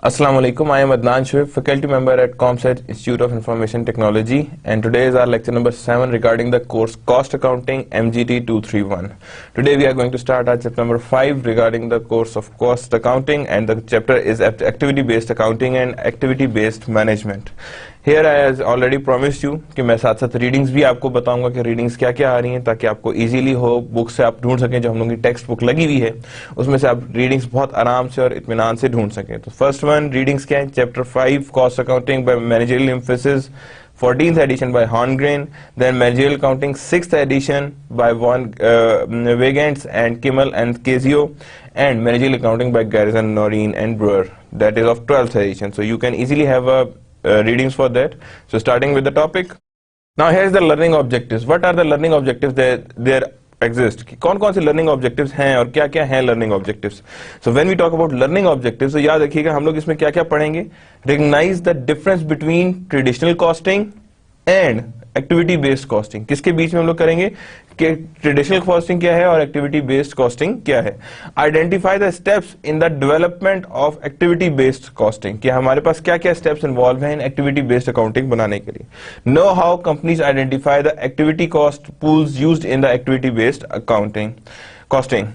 Assalamu alaikum. I am Adnan Shoaib, faculty member at ComSet Institute of Information Technology, and today is our lecture number 7 regarding the course Cost Accounting MGT 231. Today we are going to start our chapter number 5 regarding the course of Cost Accounting, and the chapter is Activity-Based Accounting and Activity-Based Management. Here I has already promised you कि मैं साथ साथ readings भी आपको बताऊंगा कि readings क्या क्या आ रही हैं, ताकि आपको इजीली हो, बुक से आप ढूंढ सकें। जो हम लोगों की टेक्स्ट बुक लगी हुई है उसमें से आप रीडिंग्स बहुत आराम से और इत्मीनान से ढूंढ सकें। तो फर्स्ट वन रीडिंग्स क्या है? Chapter 5 cost accounting by managerial emphasis 14th edition by Horngren, then managerial accounting 6th edition by Von Wegants and Kimmel and Casio, and managerial accounting by Garrison, Noreen and Brewer, that is of 12th edition. So you can easily have a readings for that. So starting with the topic, now here is the learning objectives. What are the learning objectives that there exist? कौन कौन से learning objectives हैं और क्या क्या हैं learning objectives? So when we talk about learning objectives, तो याद रखिएगा हम लोग इसमें क्या क्या पढ़ेंगे? Recognize the difference between traditional costing and activity based costing. किसके बीच में हम लोग करेंगे कि ट्रेडिशनल कॉस्टिंग क्या है और एक्टिविटी बेस्ड कॉस्टिंग क्या है। Identify the steps in the development of activity based costing, कि हमारे पास क्या क्या स्टेप्स इन्वॉल्व हैं इन एक्टिविटी बेस्ड अकाउंटिंग बनाने के लिए। Know how companies identify the activity cost pools used in the activity based accounting costing.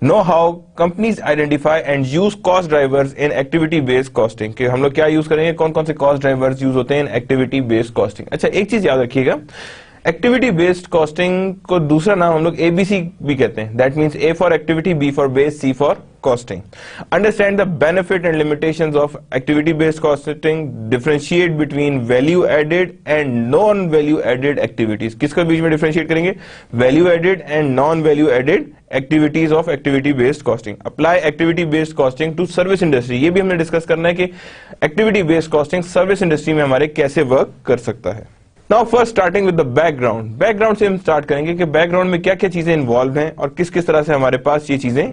Know how companies identify and use cost drivers in activity based costing, कि हम लोग क्या use करेंगे, कौन कौन से cost drivers यूज होते हैं in activity based costing। अच्छा, एक चीज याद रखिएगा, एक्टिविटी बेस्ड कॉस्टिंग को दूसरा नाम हम लोग ABC भी कहते हैं। That means A for activity, B for base, C for costing. Understand the benefit and limitations of activity based costing, differentiate between value added and non value added activities. किसके बीच में डिफरेंशिएट करेंगे? Value added and non value added activities of activity based costing. Apply activity based costing to service industry, ये भी हमने discuss करना है कि activity based costing service industry में हमारे कैसे वर्क कर सकता है। Now first starting with the background. Background से हम स्टार्ट करेंगे कि बैकग्राउंड में क्या क्या चीजें इन्वॉल्व हैं और किस किस तरह से हमारे पास ये चीजें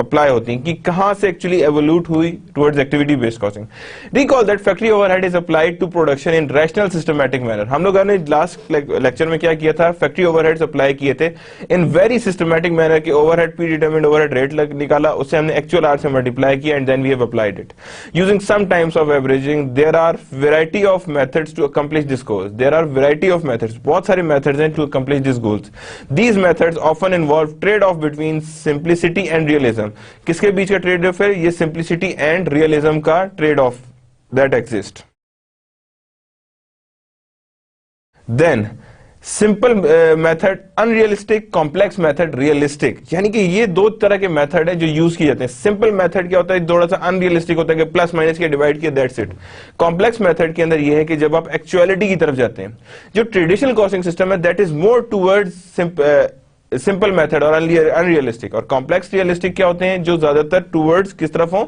अप्लाई होती हैं, कि कहां से एक्चुअली एवोल्यूट हुई towards activity based costing. Recall that factory overhead is applied to production in rational systematic manner. हम लोगों ने लास्ट लेक्चर में क्या किया था? फैक्ट्री ओवरहेड्स अप्लाई किए थे इन वेरी सिस्टमैटिक मैनर के। Overhead pre determined overhead rate निकाला, उससे हमने एक्चुअल आर से मल्टीप्लाई किया and then we have applied it using some times of averaging. There are variety of methods to accomplish this goal. There are variety of methods, बहुत सारे methods हैं to accomplish this goals. These methods often involve trade off between simplicity and realism. किसके बीच का trade of है? ये simplicity and realism का trade off that exist. Then simple method unrealistic, complex method realistic. यानी कि ये दो तरह के मेथड है जो यूज किए जाते हैं। सिंपल मेथड क्या होता है? थोड़ा सा अनरियलिस्टिक होता है कि प्लस माइनस के डिवाइड किया, दैट्स इट। कॉम्प्लेक्स मेथड के अंदर ये है कि जब आप एक्चुअलिटी की तरफ जाते हैं। जो ट्रेडिशनल कॉस्टिंग सिस्टम है that is more towards simple method और अनरियलिस्टिक। और कॉम्प्लेक्स रियलिस्टिक क्या होते हैं? जो ज्यादातर टूवर्ड्स किस तरफ हो?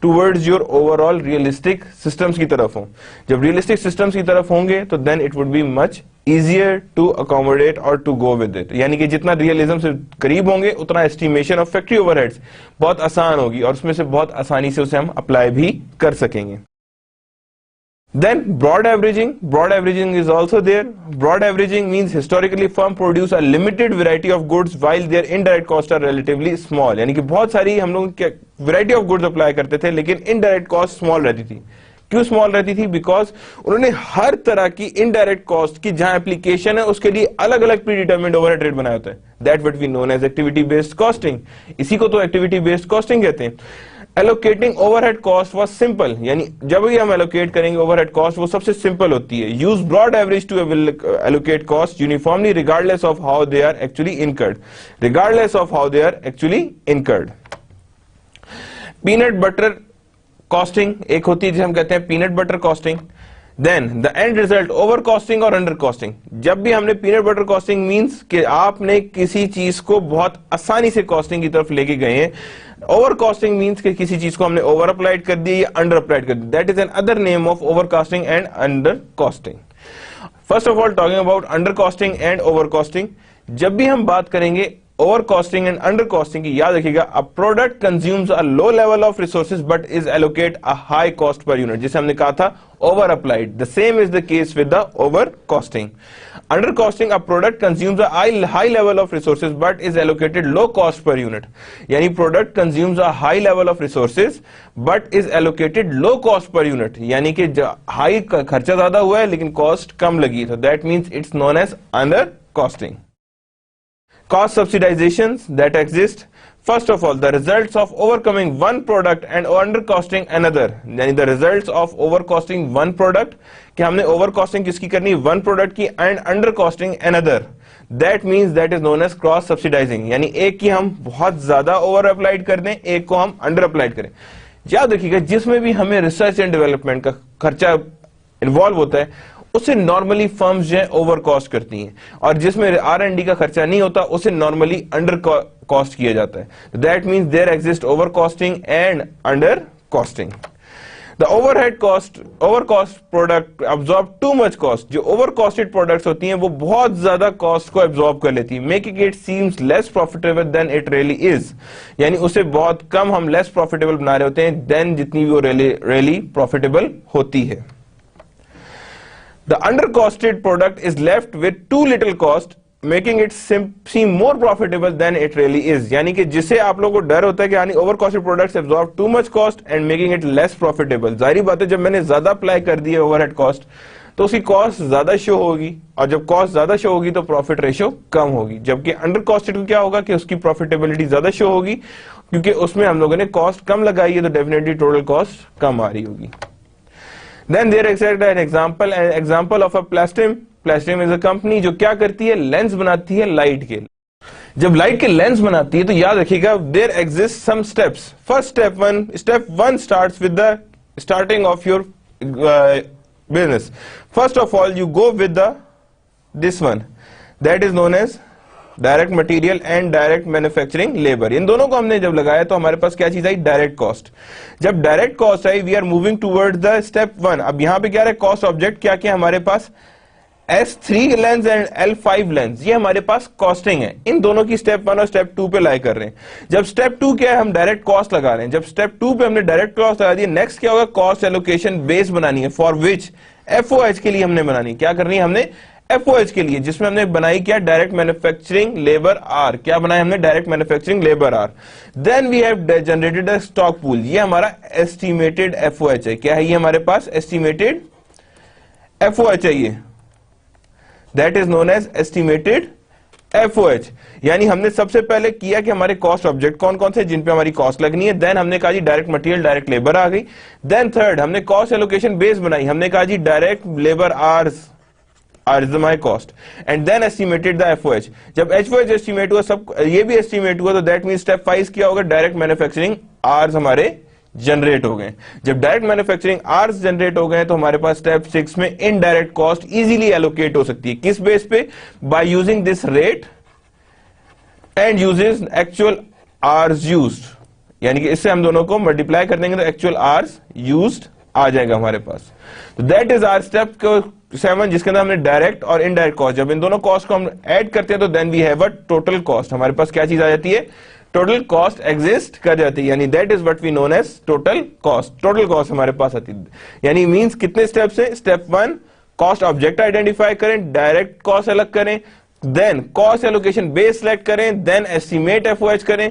Towards your overall realistic systems की तरफ हो। जब रियलिस्टिक सिस्टम्स की तरफ होंगे तो then it would be much easier to accommodate or to go with it। यानी कि जितना रियलिज्म से करीब होंगे उतना एस्टिमेशन ऑफ फैक्ट्री ओवरहेड्स बहुत आसान होगी और उसमें से बहुत आसानी से उसे हम अप्लाई भी कर सकेंगे। Then broad averaging. Broad averaging is also there. Broad averaging means historically firm produce a limited variety of goods while their indirect costs are relatively small। यानी कि बहुत सारी हम लोग क्या variety of goods अप्लाई करते थे लेकिन indirect cost small रहती थी। क्यों स्मॉल रहती थी? बिकॉज उन्होंने हर तरह की इनडायरेक्ट कॉस्ट की जहां एप्लीकेशन है उसके लिए अलग अलग प्री डिटरमिन्ड ओवरहेड रेट बनाए होते हैं। That what we known as activity based costing. इसी को तो एक्टिविटी बेस्ड कॉस्टिंग कहते हैं। Allocating overhead cost was simple, यानी जब भी हम एलोकेट करेंगे ओवरहेड कॉस्ट वो सबसे सिंपल होती है। Use broad average to allocate cost uniformly regardless of how they are actually incurred. Regardless of how they are actually incurred. Peanut butter costing एक होती है जिसे हम कहते हैं peanut butter costing. Then the end result over costing और under costing. जब भी हमने पीनट बटर कॉस्टिंग मींस कि आपने किसी चीज को बहुत आसानी से कॉस्टिंग की तरफ लेके गए हैं। ओवर कॉस्टिंग मींस कि किसी चीज को हमने ओवर अप्लाइड कर दी या अंडर अप्लाइड कर दी। That is another name of over costing and under costing. First of all talking about under costing and over costing. जब भी हम बात करेंगे over costing and under costing की याद रखिएगा, a product consumes a low level of resources but is allocate a high cost per unit, जिसे हमने कहा था over applied. The same is the case with the over costing. Under costing, a product consumes a high level of resources but is allocated low cost per unit. यानी product consumes a high level of resources but is allocated low cost per unit, यानी कि high खर्चा ज्यादा हुआ है लेकिन cost कम लगी, तो that means it's known as under costing. Cost subsidizations that exist. First of all, the results of overcoming one product and undercosting another. यानी the results of overcosting one product, कि हमने overcosting किसकी करनी, one product की, and undercosting another. That means that is known as cross subsidizing. यानी एक की हम बहुत ज्यादा over applied कर दें, एक को हम under applied करें. याद रखिएगा, जिसमें भी हमें रिसर्च एंड डेवलपमेंट का खर्चा इन्वॉल्व होता है उसे नॉर्मली फर्म्स जो है ओवर कॉस्ट करती हैं, और जिसमें R&D का खर्चा नहीं होता उसे नॉर्मली अंडर कॉस्ट किया जाता है. That means there exist over costing and under costing. The overhead cost, over cost product absorb too much cost. जो ओवर कॉस्टेड प्रोडक्ट्स होती हैं वो बहुत ज्यादा कॉस्ट को अब्सॉर्ब कर लेती है, making it seems less profitable than it really is. यानी उसे बहुत कम हम लेस प्रॉफिटेबल बना रहे होते हैं देन जितनी भी वो रियली प्रॉफिटेबल होती है. The undercosted product is left with too little cost, making it seem more profitable than it really is. यानी कि जिसे आप लोगों को डर होता है कि यानी overcosted products absorb too much cost and making it less profitable. जाहिर बात है, जब मैंने ज्यादा अप्लाई कर दी है ओवरहेड कॉस्ट तो उसकी कॉस्ट ज्यादा शो होगी, और जब कॉस्ट ज्यादा शो होगी तो प्रॉफिट रेशियो कम होगी. जबकि अंडर कॉस्टेड को क्या होगा कि उसकी प्रॉफिटेबिलिटी ज्यादा शो होगी, क्योंकि उसमें हम लोगों ने कॉस्ट कम लगाई है तो डेफिनेटली टोटल कॉस्ट कम आ रही होगी. Then there is an example of a Plastim. Plastim is a company जो क्या करती है, लेंस बनाती है लाइट के. जब लाइट के लेंस बनाती है तो याद रखिएगा there exist some steps. First step one starts with the starting of your business. First of all you go with this one, that is known as direct material and direct manufacturing labour. इन दोनों को हमने जब लगाया तो हमारे पास क्या चीज आई, डायरेक्ट कॉस्ट. जब डायरेक्ट कॉस्ट आई we are moving toward the step one. अब यहां पे क्या है, कॉस्ट ऑब्जेक्ट क्या क्या हमारे पास, S3 lens and L5 lens, ये हमारे पास कॉस्टिंग है. इन दोनों की स्टेप वन और स्टेप टू पे लाई कर रहे हैं. जब स्टेप टू क्या है, हम डायरेक्ट कॉस्ट लगा रहे हैं. जब स्टेप टू पे हमने डायरेक्ट कॉस्ट लगा दी, नेक्स्ट क्या होगा, कॉस्ट एलोकेशन बेस बनानी है, फॉर विच FOH के लिए हमने बनानी, क्या करनी है हमने, FOH के लिए, जिसमें हमने बनाई क्या, डायरेक्ट मैन्युफैक्चरिंग लेबर R. क्या बनाया हमने, direct manufacturing labour R. Then we have generated a stock pool. ये हमारा एस्टिमेटेड FOH है. क्या है ये हमारे पास, एस्टिमेटेड FOH है ये, that is known as estimated FOH. यानी हमने सबसे पहले किया कि हमारे कॉस्ट ऑब्जेक्ट कौन कौन से जिन पे हमारी कॉस्ट लगनी है. देन हमने कहा जी डायरेक्ट मटेरियल डायरेक्ट लेबर आ गई. देन थर्ड हमने कॉस्ट एलोकेशन बेस बनाई, हमने कहा जी direct labour hours is my cost, and then estimated the FOH. जब FOH estimate हुआ, सब ये भी estimate हुआ, तो that means step 5 क्या होगा, डायरेक्ट मैन्युफैक्चरिंग आर्स हमारे जनरेट हो गए. जब डायरेक्ट मैन्युफैक्चरिंग आर्स जनरेट हो गए तो हमारे पास स्टेप 6 में इनडायरेक्ट कॉस्ट इजीली एलोकेट हो सकती है. किस बेस पे, by using this rate and uses actual hours used. यानी कि इससे हम दोनों को मल्टीप्लाई कर देंगे तो एक्चुअल आर्स यूज्ड आ जाएगा हमारे पास. तो दैट इज आवर स्टेप 7, जिसके अंदर हमने डायरेक्ट और इनडायरेक्ट कॉस्ट, जब इन दोनों कॉस्ट को हम ऐड करते हैं तो then we have a total cost. हमारे पास क्या चीज आ जाती है, टोटल कॉस्ट एग्जिस्ट कर जाती है. यानी that is what we known as total cost. Total cost हमारे पास आती है. यानी मींस कितने स्टेप्स हैं, स्टेप 1 कॉस्ट ऑब्जेक्ट आइडेंटिफाई करें, डायरेक्ट कॉस्ट अलग करें, then cost allocation base select करें, देन एस्टिमेट FOH करें.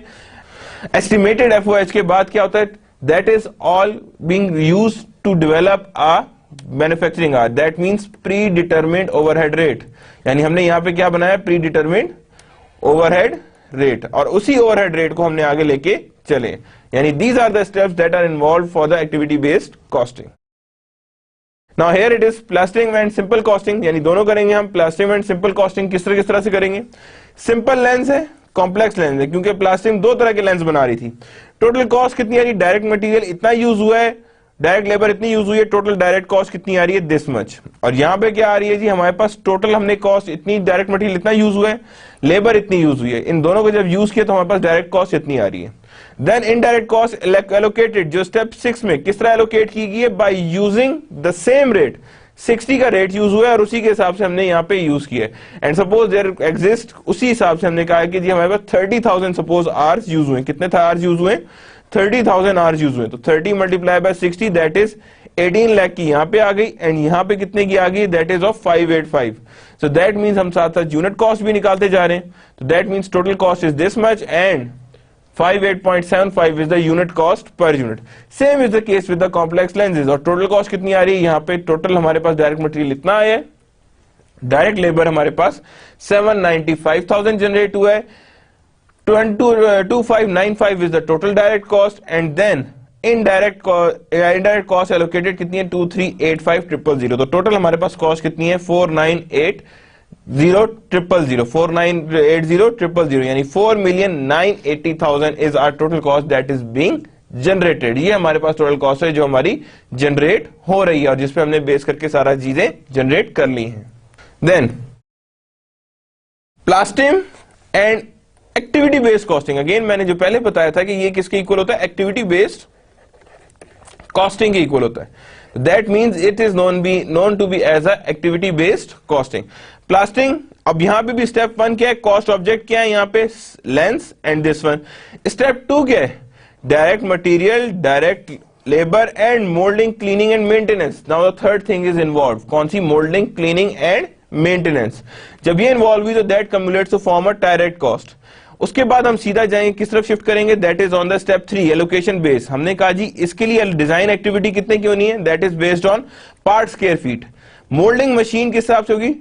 एस्टिमेटेड FOH के बाद क्या होता है, that is all being used to develop a manufacturing R. That means pre determined overhead rate. यानी हमने यहां पे क्या बनाया, प्री डिटरमिन्ड ओवरहेड रेट, और उसी ओवरहेड रेट को हमने आगे लेके चले. यानी these are the steps that are involve for the activity based costing. Now here it is प्लास्टिंग एंड सिंपल कॉस्टिंग. यानी दोनों करेंगे हम. प्लास्टिंग एंड सिंपल कॉस्टिंग किस तरह से करेंगे, सिंपल लेंस है, कॉम्प्लेक्स लेंस है, क्योंकि प्लास्टिंग दो तरह के लेंस बना रही थी. टोटल कॉस्ट कितनी आ रही, डायरेक्ट मटेरियल इतना यूज हुआ है, डायरेक्ट लेबर इतनी यूज हुई है, टोटल डायरेक्ट कॉस्ट कितनी आ रही है, दिस मच. और यहां पे क्या आ रही है जी, हमारे पास टोटल हमने कॉस्ट इतनी, डायरेक्ट मटेरियल इतना यूज हुआ है, लेबर इतनी यूज हुई है. इन दोनों को जब यूज किया तो हमारे पास डायरेक्ट कॉस्ट इतनी आ रही है. देन इनडायरेक्ट कॉस्ट एलोकेटेड, जो स्टेप 6 में किस तरह एलोकेट की गई है, by using the same rate. 60 का रेट यूज हुआ है और उसी के हिसाब से हमने यहाँ पे यूज किया है। एंड सपोज देयर एग्जिस्ट, उसी हिसाब से हमने कहा कि जी हमारे पास 30,000 सपोज आवर्स यूज हुए। कितने आवर्स यूज हुए? 30,000 आवर्स यूज हुए। तो 30 multiply by 60 that is 18 lakh की यहाँ पे आ गई, एंड यहाँ पे कितने की आ गई? That is of 585। So that means हम साथ साथ यूनिट कॉस्ट भी निकालते जा रहे हैं। तो that means total cost is this much and 58.75 is the unit cost per unit. Same is the case with the complex lenses. और टोटल कॉस्ट कितनी आ रही है? यहाँ पे टोटल हमारे पास डायरेक्ट मटेरियल इतना आया है, डायरेक्ट लेबर हमारे पास 795,000 जनरेट हुआ है, 2595 is the total direct cost, and then indirect cost allocated कितनी है? 2385,000. तो टोटल हमारे पास कॉस्ट कितनी है? 4,980,000 यानी 4,980,000 is our total cost that is being generated. ये हमारे पास टोटल कॉस्ट है जो हमारी जनरेट हो रही है और जिसपे हमने बेस करके सारा चीजें जनरेट कर ली हैं। Then Plastim and activity based costing. Again मैंने जो पहले बताया था कि ये किसके इक्वल होता है? एक्टिविटी बेस्ड कॉस्टिंग के इक्वल होता है। That means it is known to be as a activity based costing. Plastering, अब यहां पे भी स्टेप 1 क्या है? कॉस्ट ऑब्जेक्ट क्या है? यहां पे lens and this one. Step 2 क्या है? Direct material, direct labour and moulding, cleaning and maintenance. Now the third thing is involve. कौन सी? Moulding, cleaning and maintenance. जब ये इन्वॉल्व हुई तो that cumulates to form a direct cost. उसके बाद हम सीधा जाएंगे किस तरफ शिफ्ट करेंगे? That is on the step 3 allocation base. हमने कहा जी इसके लिए डिजाइन एक्टिविटी कितने की होनी है? That is based on part square feet. Moulding machine किस हिसाब से होगी?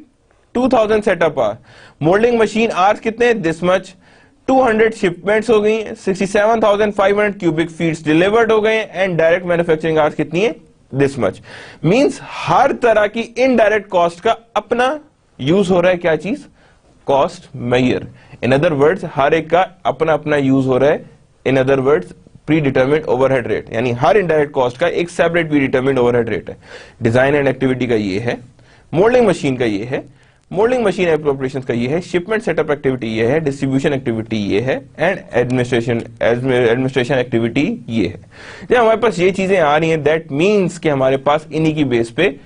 2000 setup hour. Moulding machine hours कितने? This much. 200 शिपमेंट्स हो गई, 67,500 क्यूबिक फीट्स डिलीवर्ड हो गए, एंड डायरेक्ट मैन्युफैक्चरिंग आवर्स कितनी है? This much. मींस हर तरह की इनडायरेक्ट कॉस्ट का अपना यूज हो रहा है। क्या चीज? Cost measure. In other words हर एक का अपना अपना यूज हो रहा है। In other words predetermined overhead rate, यानी हर इनडायरेक्ट कॉस्ट का एक separate predetermined overhead rate है। डिजाइन एंड एक्टिविटी का ये है, मोल्डिंग मशीन का ये है, मोल्डिंग मशीन ऑपरेशंस का ये है, शिपमेंट सेटअप एक्टिविटी ये है, डिस्ट्रीब्यूशन एक्टिविटी ये है, एंड एडमिनिस्ट्रेशन एक्टिविटी ये है। जब हमारे पास ये चीजें आ रही हैं दैट मींस कि हमारे पास इन्हीं की बेस पे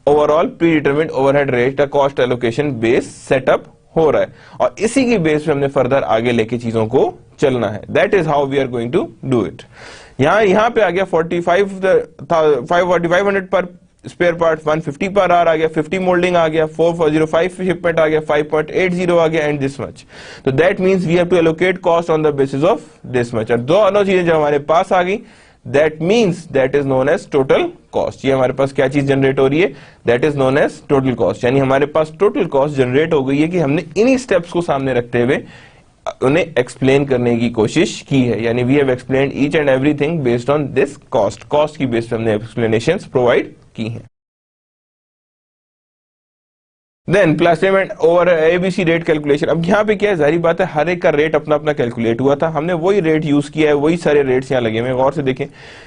overall pre determined overhead rate का कॉस्ट एलोकेशन बेस सेटअप हो रहा है और इसी की बेस पे हमने फर्दर आगे लेके चीजों को चलना है। That is how we are going to do it. यहां पे आ गया 4500 पर स्पेयर पार्ट, 150 पर आर आ गया, 50 मोल्डिंग आ गया, 4405 शिपमेंट आ गया, 5.80 आ गया, एंड दिस मच। तो that means we have to allocate cost on the basis of this much. और दोनों चीजें जब हमारे पास आ गई that means that is known as total cost. ये हमारे पास क्या चीज जनरेट हो रही है? That is known as total cost. यानी हमारे पास टोटल कॉस्ट जनरेट हो गई है कि हमने इन्हीं स्टेप्स को सामने रखते हुए उन्हें एक्सप्लेन करने की कोशिश की है। यानी we have explained each and everything based on this cost. Cost की बेस पे हमने एक्सप्लेनेशंस प्रोवाइड की हैं। Then Plastim and over ABC rate calculation. अब यहाँ पे क्या है? जाहिर बात है हर एक का रेट अपना अपना कैलकुलेट हुआ था, हमने वही रेट यूज किया है, वही सारे रेट्स यहाँ लगे हुए हैं। गौर से देखें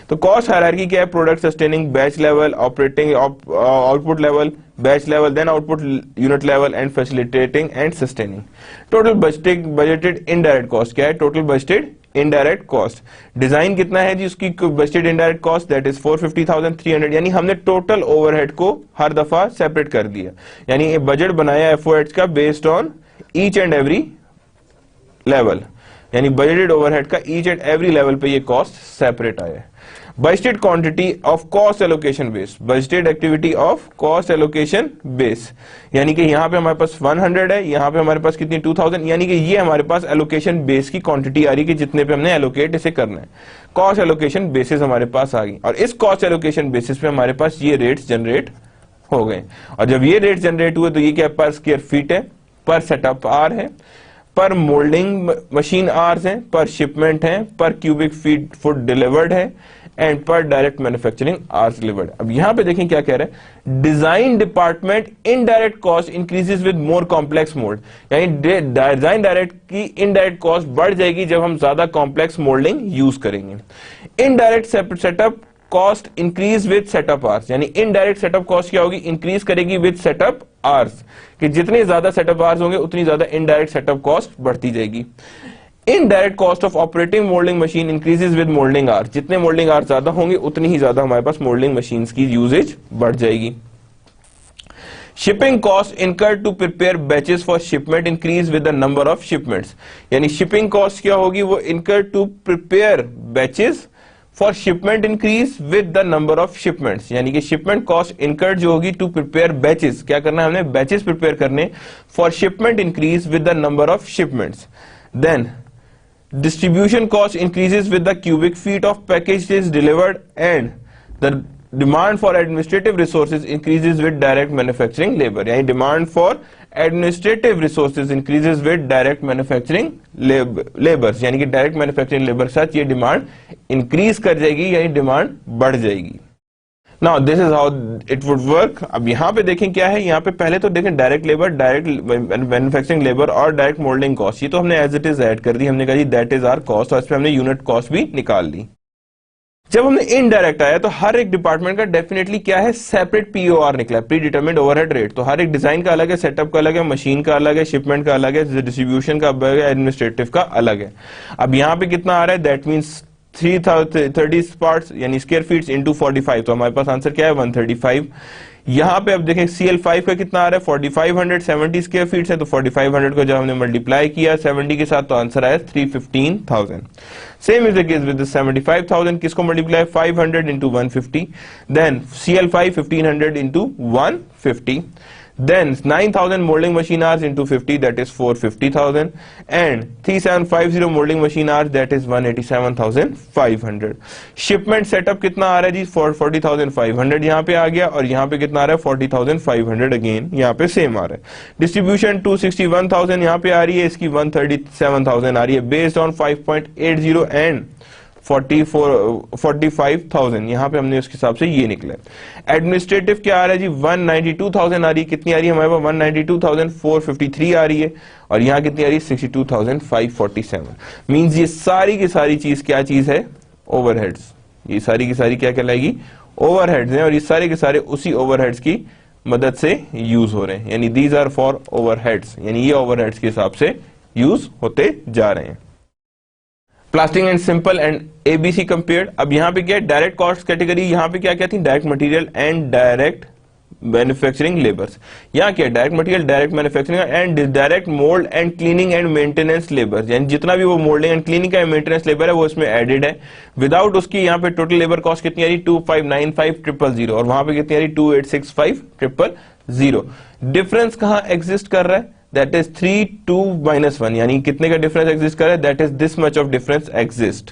तो कॉस्ट हायरार्की क्या है? Product sustaining, batch level, operating output level, batch level, then output unit level, and facilitating and sustaining. Total budgeted indirect cost क्या है? Total budgeted indirect cost. Design कितना है जी उसकी budgeted indirect cost? That is 450,300। यानी हमने total overhead को हर दफा सेपरेट कर दिया, यानी ये बजट बनाया एफओएच का based on each and every level, यानी बजटेड ओवरहेड का ईच एंड एवरी लेवल पे ये कॉस्ट सेपरेट आया है। Budgeted quantity of cost allocation base, budgeted activity of cost allocation base, यानी कि यहां पे हमारे पास 100 है, यहां पे हमारे पास कितनी 2000, यानी कि ये हमारे पास एलोकेशन बेस की क्वांटिटी आ रही है कि जितने पे हमने एलोकेट इसे करना है। कॉस्ट एलोकेशन बेसिस हमारे पास आ गई और इस कॉस्ट एलोकेशन बेसिस पे हमारे पास ये रेट्स जनरेट हो गए। और जब ये रेट जनरेट हुए तो ये क्या? पर स्क्वायर फीट है, पर सेटअप आर है, पर मोल्डिंग मशीन आवर्स हैं, पर शिपमेंट है, पर क्यूबिक फीट फुट डिलीवर्ड है, एंड पर डायरेक्ट मैन्युफैक्चरिंग आवर्स डिलीवर्ड। अब यहां पे देखें क्या कह रहा है? Design department indirect cost increases with more complex mould, यानी डिजाइन डायरेक्ट की इनडायरेक्ट कॉस्ट बढ़ जाएगी जब हम ज्यादा कॉम्प्लेक्स मोल्डिंग यूज करेंगे। Indirect setup cost increase with setup hours, यानी इनडायरेक्ट सेटअप कॉस्ट क्या होगी? इंक्रीज करेगी विद सेटअप आवर्स, कि जितने ज्यादा सेटअप आवर्स होंगे उतनी ज्यादा इनडायरेक्ट सेटअप कॉस्ट बढ़ती जाएगी। Indirect cost of operating moulding machine increases with moulding hours, जितने मोल्डिंग आवर्स ज्यादा होंगे उतनी ही ज्यादा हमारे पास मोल्डिंग मशीन्स की यूजेज बढ़ जाएगी। Shipping cost incurred to prepare batches for shipment increase with the number of shipments, यानी शिपिंग कॉस्ट क्या होगी, वो incurred to prepare batches for shipment increase with the number of shipments, यानी कि shipment cost incurred जो होगी to prepare batches, क्या करना है हमने, बैचेस प्रिपेयर करने for shipment increase with the number of shipments. Then distribution cost increases with the cubic feet of packages delivered, and the demand for administrative resources increases with direct manufacturing labor, यानी demand for administrative resources increases with direct manufacturing labors, यानी कि direct manufacturing labor के साथ ये demand increase कर जाएगी, यानी demand बढ़ जाएगी. Now this is how it would work. अब यहाँ पे देखें क्या है, यहाँ पे पहले तो देखें direct labour, direct manufacturing labour और डायरेक्ट मोल्डिंग कॉस्ट, ये तो हमने एज इट इज ऐड कर दी, हमने कहा जी दैट इज आवर कॉस्ट, और इस पे हमने यूनिट कॉस्ट भी निकाल ली. जब हमने इनडायरेक्ट आया तो हर एक डिपार्टमेंट का डेफिनेटली क्या है, सेपरेट पीओआर निकला, प्री डिटरमिन्ड ओवरहेड रेट. तो हर एक डिजाइन का अलग है, सेटअप का अलग है, मशीन का अलग है, शिपमेंट का अलग है, डिस्ट्रीब्यूशन का अलग है, एडमिनिस्ट्रेटिव का अलग है. अब यहाँ पे कितना आ रहा है, दैट मीन्स 330 पार्ट्स यानी स्क्वायर फीट्स इंटू 45, तो हमारे पास आंसर क्या है 135. यहां पे अब देखें CL5 का कितना आ रहा है 4500, 70 स्क्वायर फीट्स है, तो 4500 को जब हमने मल्टीप्लाई किया 70 के साथ तो आंसर आया 315,000. Same is the case with 75,000, किसको multiply 500 into 150, then CL5 1500 into 150. Then 9,000 molding machine hours into 50, that is 450,000, and 3750 molding machine hours, that is 187,500. Shipment setup कितना आ रहा है जी 40,500 यहाँ पे आ गया, और यहाँ पे कितना आ रहा है 40,500 अगेन यहाँ पे सेम आ रहा है. डिस्ट्रीब्यूशन 261,000 यहाँ पे आ रही है, इसकी 137,000 आ रही है, बेस्ड ऑन 5.80 एंड 45,000 यहाँ पे हमने उसके हिसाब से ये निकला. एडमिनिस्ट्रेटिव क्या आ रहा है जी 192,000 आ रही है, कितनी आ रही है हमारे पास 192,453 आ रही है, और यहाँ कितनी आ रही है 62,547. मींस ये सारी की सारी चीज क्या चीज है, ओवरहेड्स. ये सारी की सारी क्या कहलाएगी, ओवरहेड्स हैं, और ये सारे के सारे उसी ओवरहेड्स की मदद से यूज हो रहे हैं, यानी दीज आर फॉर ओवरहेड्स, यानी ये ओवरहेड्स के हिसाब से यूज होते जा रहे हैं. Plastic and simple and ABC compared. अब यहाँ पे क्या है, डायरेक्ट कॉस्ट कैटेगरी, यहाँ पे क्या क्या थी, direct material and direct manufacturing labours. यहाँ क्या है, direct material, direct manufacturing and direct mould and cleaning and maintenance labour, यानी जितना भी वो मोल्डिंग एंड क्लीनिंग का मेंटेनेंस लेबर है वो इसमें एडेड है. विदाउट उसकी यहाँ पे टोटल लेबर कॉस्ट कितनी आ रही 2595,000, और वहां पे कितनी आ रही 2865,000. डिफरेंस कहाँ एग्जिस्ट कर रहा है, that is 3 2 -1, यानी कितने का डिफरेंस एग्जिस्ट कर रहा है, that is this much of difference exist.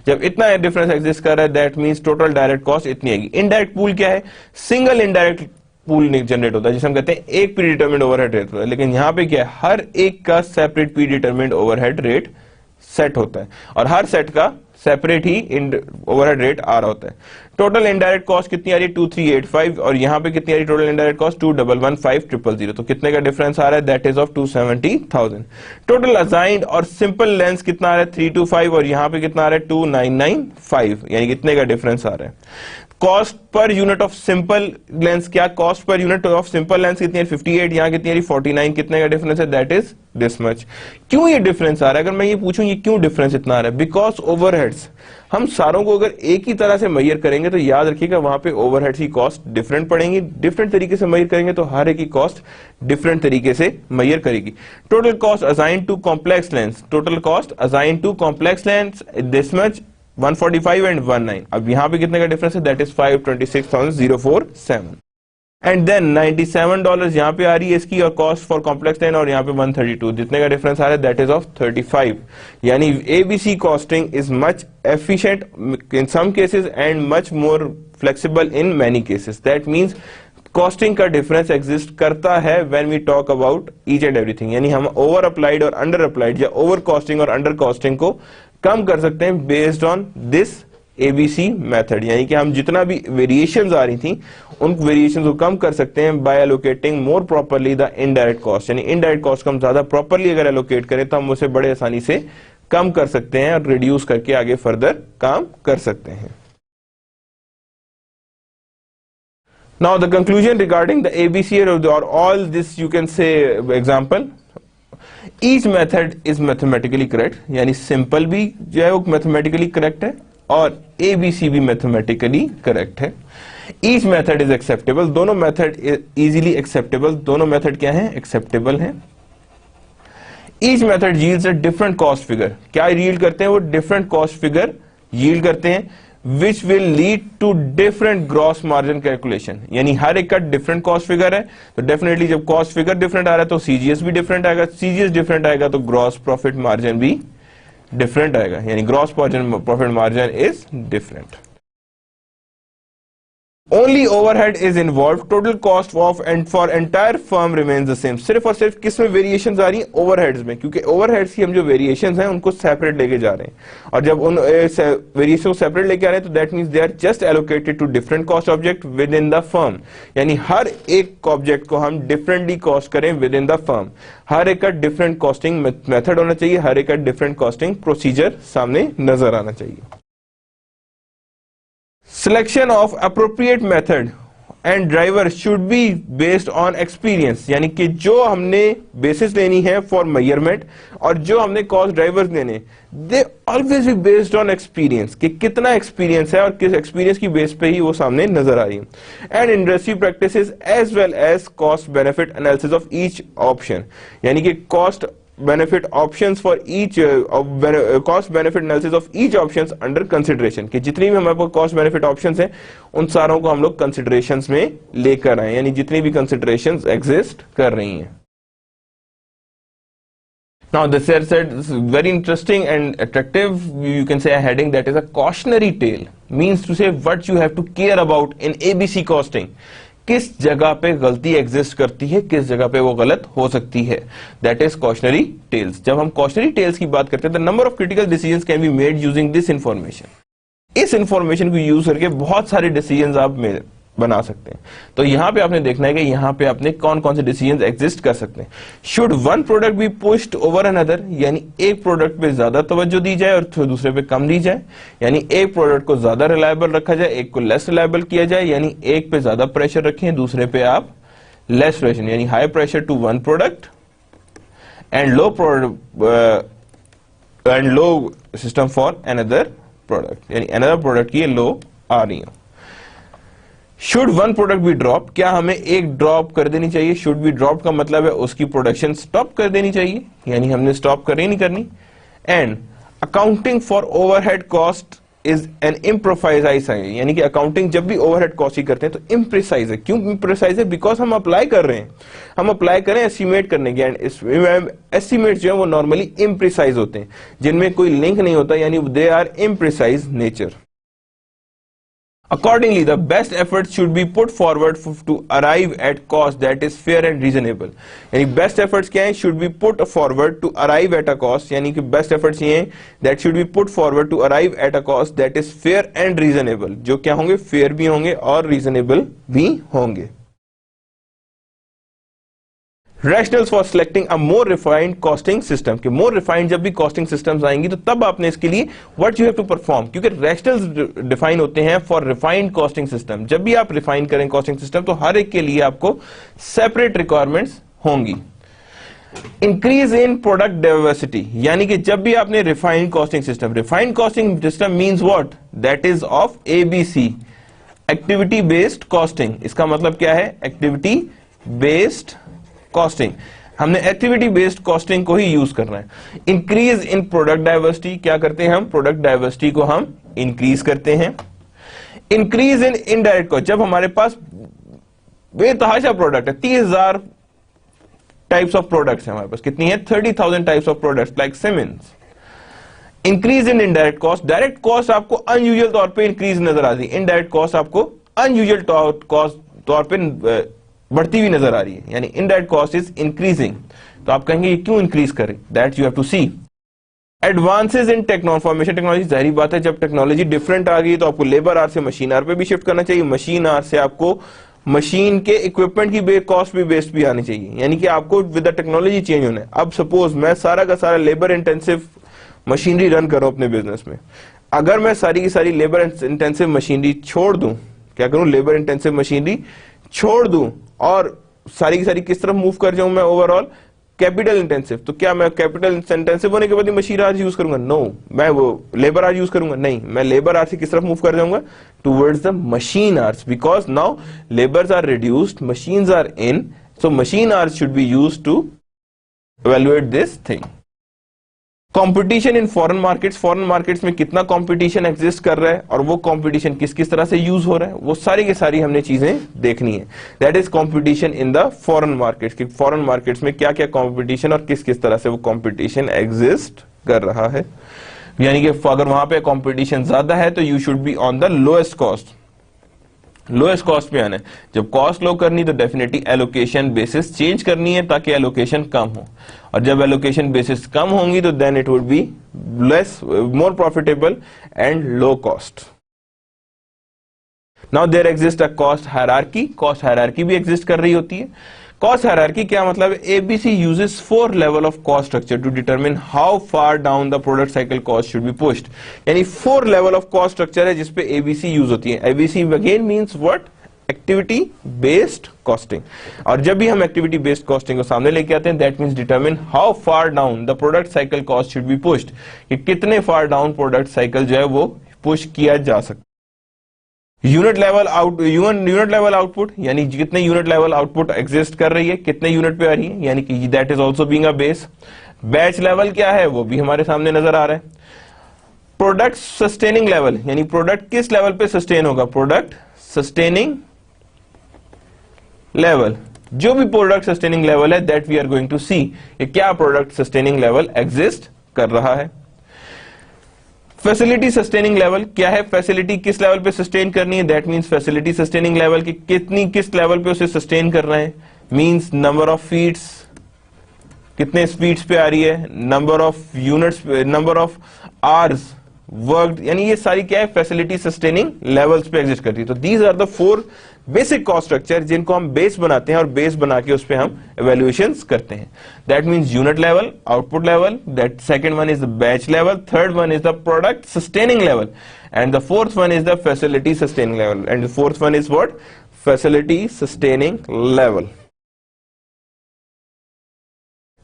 जब इतना डिफरेंस एग्जिस्ट कर रहा है that means total direct cost इतनी आएगी. इनडायरेक्ट पूल क्या है, सिंगल इनडायरेक्ट पूल जनरेट होता है जिसे हम कहते हैं एक प्री डिटरमिन्ड ओवरहेड रेट होता है, लेकिन यहाँ पे क्या है, हर एक का separate pre determined overhead rate set होता है, और हर सेट का सेपरेट ही ओवरहेड रेट आ रहा होता है. टोटल इनडायरेक्ट कॉस्ट कितनी आ रही है 2385, और यहाँ पे कितनी आ रही है टोटल इनडायरेक्ट कॉस्ट 2115000, तो कितने का डिफरेंस आ रहा है, that is of 270,000. Total assigned और सिंपल लेंस कितना आ रहा है 325, और यहाँ पे कितना आ रहा है 2995, यानी कितने का डिफरेंस आ रहा है. Cost per unit of simple lens, क्या cost per unit of simple lens कितनी है 58, यहाँ कितनी है 49, कितने का डिफरेंस है, दैट इज दिस मच. क्यों ये डिफरेंस आ रहा है, अगर मैं ये पूछूं ये क्यों डिफरेंस इतना आ रहा है, बिकॉज ओवरहेड्स हम सारों को अगर एक ही तरह से मेजर करेंगे तो याद रखिएगा वहां पे ओवरहेड्स की कॉस्ट डिफरेंट पड़ेंगी. डिफरेंट तरीके से मेजर करेंगे तो हर एक की कॉस्ट डिफरेंट तरीके से मेजर करेगी. Total cost assign to complex lens, total cost assign to complex lens this much 145 and 19. अब यहाँ पे कितने का डिफरेंस है, दैट इज 526,047. एंड देन $97 यहाँ पे आ रही है इसकी, और कॉस्ट फॉर कॉम्प्लेक्स लेंस, और यहाँ पे 132, जितने का डिफरेंस आ रहा है दैट इज ऑफ 35. यानी ABC costing is much efficient in some cases and much more flexible in many cases. That means costing का डिफरेंस एग्जिस्ट करता है when we talk about each and everything, यानी हम over applied और under applied या over costing और under costing को कम कर सकते हैं based on this ABC method, यानी कि हम जितना भी वेरिएशंस आ रही थी उन वेरिएशंस को कम कर सकते हैं by allocating more properly the indirect cost, यानी इनडायरेक्ट कॉस्ट को हम ज्यादा प्रॉपर्ली अगर एलोकेट करें तो हम उसे बड़े आसानी से कम कर सकते हैं और रिड्यूस करके आगे फर्दर काम कर सकते हैं. Now the conclusion regarding the ABC or all this you can say example, each method is mathematically correct, यानी सिंपल भी जो है वो मैथमेटिकली करेक्ट है, और ABC भी मैथमेटिकली करेक्ट है। ईच मेथड इज एक्सेप्टेबल, दोनों मेथड इजीली एक्सेप्टेबल, दोनों मेथड क्या है, एक्सेप्टेबल है। Each method yields a different cost figure, क्या यील्ड करते हैं वो, डिफरेंट कॉस्ट फिगर यील्ड करते हैं, which will lead to different gross margin calculation, यानी हर एक का डिफरेंट कॉस्ट फिगर है, तो डेफिनेटली जब कॉस्ट फिगर डिफरेंट आ रहा है तो सीजीएस भी डिफरेंट आएगा, सीजीएस डिफरेंट आएगा तो ग्रॉस प्रॉफिट मार्जिन भी डिफरेंट आएगा, यानी gross profit margin is different. Only overhead is involved, total cost of and for entire firm remains the same। सिर्फ और सिर्फ किस में वेरिएशंस आ रही हैं, ओवरहेड्स में, क्योंकि ओवरहेड्स की हम जो वेरिएशंस हैं उनको सेपरेट लेके जा रहे हैं, और जब उन वेरिएशन को सेपरेट लेके आ रहे हैं तो that means they are just allocated to different cost object within the firm, यानी हर एक ऑब्जेक्ट को हम डिफरेंटली कॉस्ट करें विद इन द फर्म, हर एक का डिफरेंट कॉस्टिंग मेथड होना चाहिए, हर एक का डिफरेंट कॉस्टिंग प्रोसीजर सामने नजर आना चाहिए। Selection of appropriate method and driver should be based on experience, यानी कि जो हमने बेसिस लेनी है फॉर मेजरमेंट और जो हमने कॉस्ट ड्राइवर्स लेने, they always be based on experience, कि कितना एक्सपीरियंस है और किस एक्सपीरियंस की बेस पे ही वो सामने नजर आ रही है। And industry practices as well as cost benefit analysis of each option, यानी कि cost benefit options for each cost benefit analysis of each options under consideration, कि जितनी भी हमारे पास cost benefit options हैं उन सारों को हम लोग considerations में लेकर आए, यानी जितनी भी considerations exist कर रही हैं। Now this is very interesting and attractive, you can say a heading that is a cautionary tale, means to say what you have to care about in ABC costing, किस जगह पे गलती exist करती है, किस जगह पे वो गलत हो सकती है, दैट इज कॉशनरी टेल्स। जब हम कॉशनरी टेल्स की बात करते हैं, the number of critical decisions can be made using this information. इस इंफॉर्मेशन को यूज करके बहुत सारे डिसीजंस आप बना सकते हैं। तो यहां पे आपने देखना है कि यहां पे आपने कौन कौन से डिसीजंस एग्जिस्ट कर सकते हैं। Should one product be pushed over another, यानी एक प्रोडक्ट पे ज्यादा तवज्जो दी जाए और दूसरे पे कम दी जाए, यानी एक प्रोडक्ट को ज्यादा रिलायबल रखा जाए, एक को लेस रिलायबल किया जाए, यानी एक पे ज्यादा प्रेशर रखें, दूसरे पे आप लेस प्रेशर, यानी high pressure to one product and low system for another product, यानी अनदर प्रोडक्ट की लो आ रही है। Should one product be drop, क्या हमें एक ड्रॉप कर देनी चाहिए, शुड बी ड्रॉप का मतलब है उसकी प्रोडक्शन स्टॉप कर देनी चाहिए, यानी हमने स्टॉप करनी नहीं करनी। And accounting for overhead cost is an imprecise, यानी कि अकाउंटिंग जब भी ओवरहेड कॉस्ट की करते हैं तो इम्प्रिसाइज है। क्यों इम्प्रिसाइज है, बिकॉज हम अप्लाई कर रहे हैं, हम अप्लाई करें एस्टिमेट करने के, एंड एस्टिमेट जो है वो नॉर्मली इम्प्रिसाइज होते हैं, जिनमें कोई लिंक नहीं होता, यानी they are imprecise nature. Accordingly, the best efforts should be put forward to arrive at cost that is fair and reasonable, यानी best efforts क्या हैं, should be put forward to arrive at a cost, यानी कि best efforts ये हैं that should be put forward to arrive at a cost that is fair and reasonable, जो क्या होंगे, fair भी होंगे और reasonable भी होंगे। Rationals for selecting a more refined costing system, कि मोर रिफाइंड जब भी कॉस्टिंग सिस्टम्स आएंगी तो तब आपने इसके लिए what you have to perform, क्योंकि रैशनल्स डिफाइन होते हैं फॉर रिफाइंड कॉस्टिंग सिस्टम। जब भी आप रिफाइन करें कॉस्टिंग सिस्टम तो हर एक के लिए आपको सेपरेट रिक्वायरमेंट्स होंगी। इंक्रीज इन प्रोडक्ट डाइवर्सिटी, यानी कि जब भी आपने refined costing system means what, that is of ABC, activity based costing. इसका मतलब क्या है, एक्टिविटी बेस्ड कॉस्टिंग, हमने एक्टिविटी बेस्ड कॉस्टिंग को ही यूज करना है। इंक्रीज इन प्रोडक्ट डाइवर्सिटी, क्या करते हैं हम, प्रोडक्ट डाइवर्सिटी को हम इंक्रीज करते हैं। इंक्रीज इन इनडायरेक्ट कॉस्ट, जब हमारे पास बेतहाशा प्रोडक्ट है, 30,000 टाइप्स ऑफ प्रोडक्ट्स है हमारे पास, कितनी है, 30,000 types of products like siemens. Increase in indirect cost, direct cost आपको अनयूजुअल तौर पे इंक्रीज नजर आती है, इनडायरेक्ट कॉस्ट आपको अनयूजुअल तौर पे बढ़ती हुई नजर आ रही है, यानी इनडायरेक्ट कॉस्ट इज इंक्रीजिंग। तो आप कहेंगे ये क्यों इंक्रीज करे, that you have to see. Advances in information technology, जाहिर बात है जब टेक्नोलॉजी डिफरेंट आ गई तो आपको लेबर आर से मशीन आर पे भी शिफ्ट करना चाहिए, मशीन आर से आपको मशीन के इक्विपमेंट की कॉस्ट भी बेस्ड भी आनी चाहिए, यानी कि आपको विद द टेक्नोलॉजी चेंज होना है। अब सपोज मैं सारा का सारा लेबर इंटेंसिव मशीनरी रन कर रहा हूं अपने बिजनेस में, अगर मैं सारी की सारी लेबर इंटेंसिव मशीनरी छोड़ दूं, क्या करूं, लेबर इंटेंसिव मशीनरी छोड़ दूं और सारी की सारी किस तरफ मूव कर जाऊं मैं, ओवरऑल कैपिटल इंटेंसिव, तो क्या मैं कैपिटल इंटेंसिव होने के बाद मशीन आवर्स यूज करूंगा? नो। मैं वो लेबर आवर्स यूज करूंगा? नहीं, मैं लेबर आवर्स से किस तरफ मूव कर जाऊंगा? Towards the machine hours, because now labours are reduced, machines are in, so machine hours should be used to evaluate this thing. Competition in foreign markets, foreign markets में कितना competition exist कर रहा है और वो competition किस किस तरह से यूज हो रहा है, वो सारी की सारी हमने चीजें देखनी है। That is competition in the foreign markets, कि फॉरेन मार्केट्स में क्या क्या कंपटीशन और किस किस तरह से वो कंपटीशन एग्जिस्ट कर रहा है। यानी कि अगर वहां पे कंपटीशन ज्यादा है तो you should be on the lowest cost, lowest cost पे आना है। जब कॉस्ट लो करनी तो डेफिनेटली एलोकेशन बेसिस चेंज करनी है ताकि एलोकेशन कम हो, और जब एलोकेशन बेसिस कम होंगी तो then it would be less, more profitable and low cost. Now there exist a cost hierarchy, cost hierarchy भी एग्जिस्ट कर रही होती है। कॉस्ट हायरार्की क्या मतलब है? ABC uses 4 level of cost structure to determine how far down the product cycle cost should be pushed. यानी 4 level of cost structure है जिसपे एबीसी यूज होती है। ABC again means what? Activity based costing. और जब भी हम activity based costing को सामने लेके आते हैं, that means determine how far down the product cycle cost should be pushed, कि कितने फार डाउन प्रोडक्ट साइकिल जो है वो पुश किया जा सकता। यूनिट लेवल आउटपुट, यानी कितने यूनिट लेवल आउटपुट एग्जिस्ट कर रही है, कितने यूनिट पे आ रही है, यानी कि that is also being a base. Batch level क्या है वो भी हमारे सामने नजर आ रहा है। प्रोडक्ट सस्टेनिंग लेवल, यानी प्रोडक्ट किस लेवल पे सस्टेन होगा, प्रोडक्ट सस्टेनिंग लेवल। जो भी प्रोडक्ट सस्टेनिंग लेवल है that we are going to see, क्या प्रोडक्ट सस्टेनिंग लेवल एग्जिस्ट कर रहा है। फैसिलिटी सस्टेनिंग लेवल क्या है, फैसिलिटी किस लेवल पे सस्टेन करनी है, that means facility sustaining level की कितनी किस लेवल पे उसे सस्टेन करना है, मींस नंबर ऑफ फीट्स, कितने स्पीड्स पे आ रही है, number of units, number of hours worked, यानी ये सारी क्या है, फैसिलिटी सस्टेनिंग लेवल्स पे एग्जिस्ट करती है। तो these are the 4 basic cost structure जिनको हम बेस बनाते हैं और बेस बना के उस पे हम इवैल्यूएशंस करते हैं। That means unit level, output level, that second one is the batch level, third one is the product sustaining level, and the fourth one is the facility sustaining level, and the fourth one is what, facility sustaining level.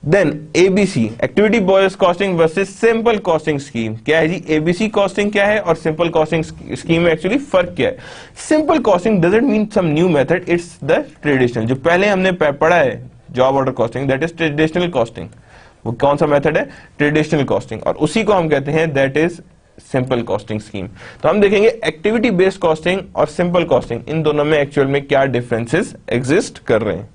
Then ABC, activity based costing versus simple costing scheme. क्या है जी ABC costing क्या है और simple costing scheme में actually फर्क क्या है? Simple costing doesn't mean some new method, it's the traditional, जो पहले हमने पढ़ा है job order costing, that is traditional costing. वो कौन सा मेथड है? ट्रेडिशनल कॉस्टिंग, और उसी को हम कहते हैं that is simple costing scheme. तो हम देखेंगे एक्टिविटी बेस्ड कॉस्टिंग और सिंपल कॉस्टिंग, इन दोनों में एक्चुअल में क्या डिफरेंसेस एग्जिस्ट कर रहे हैं।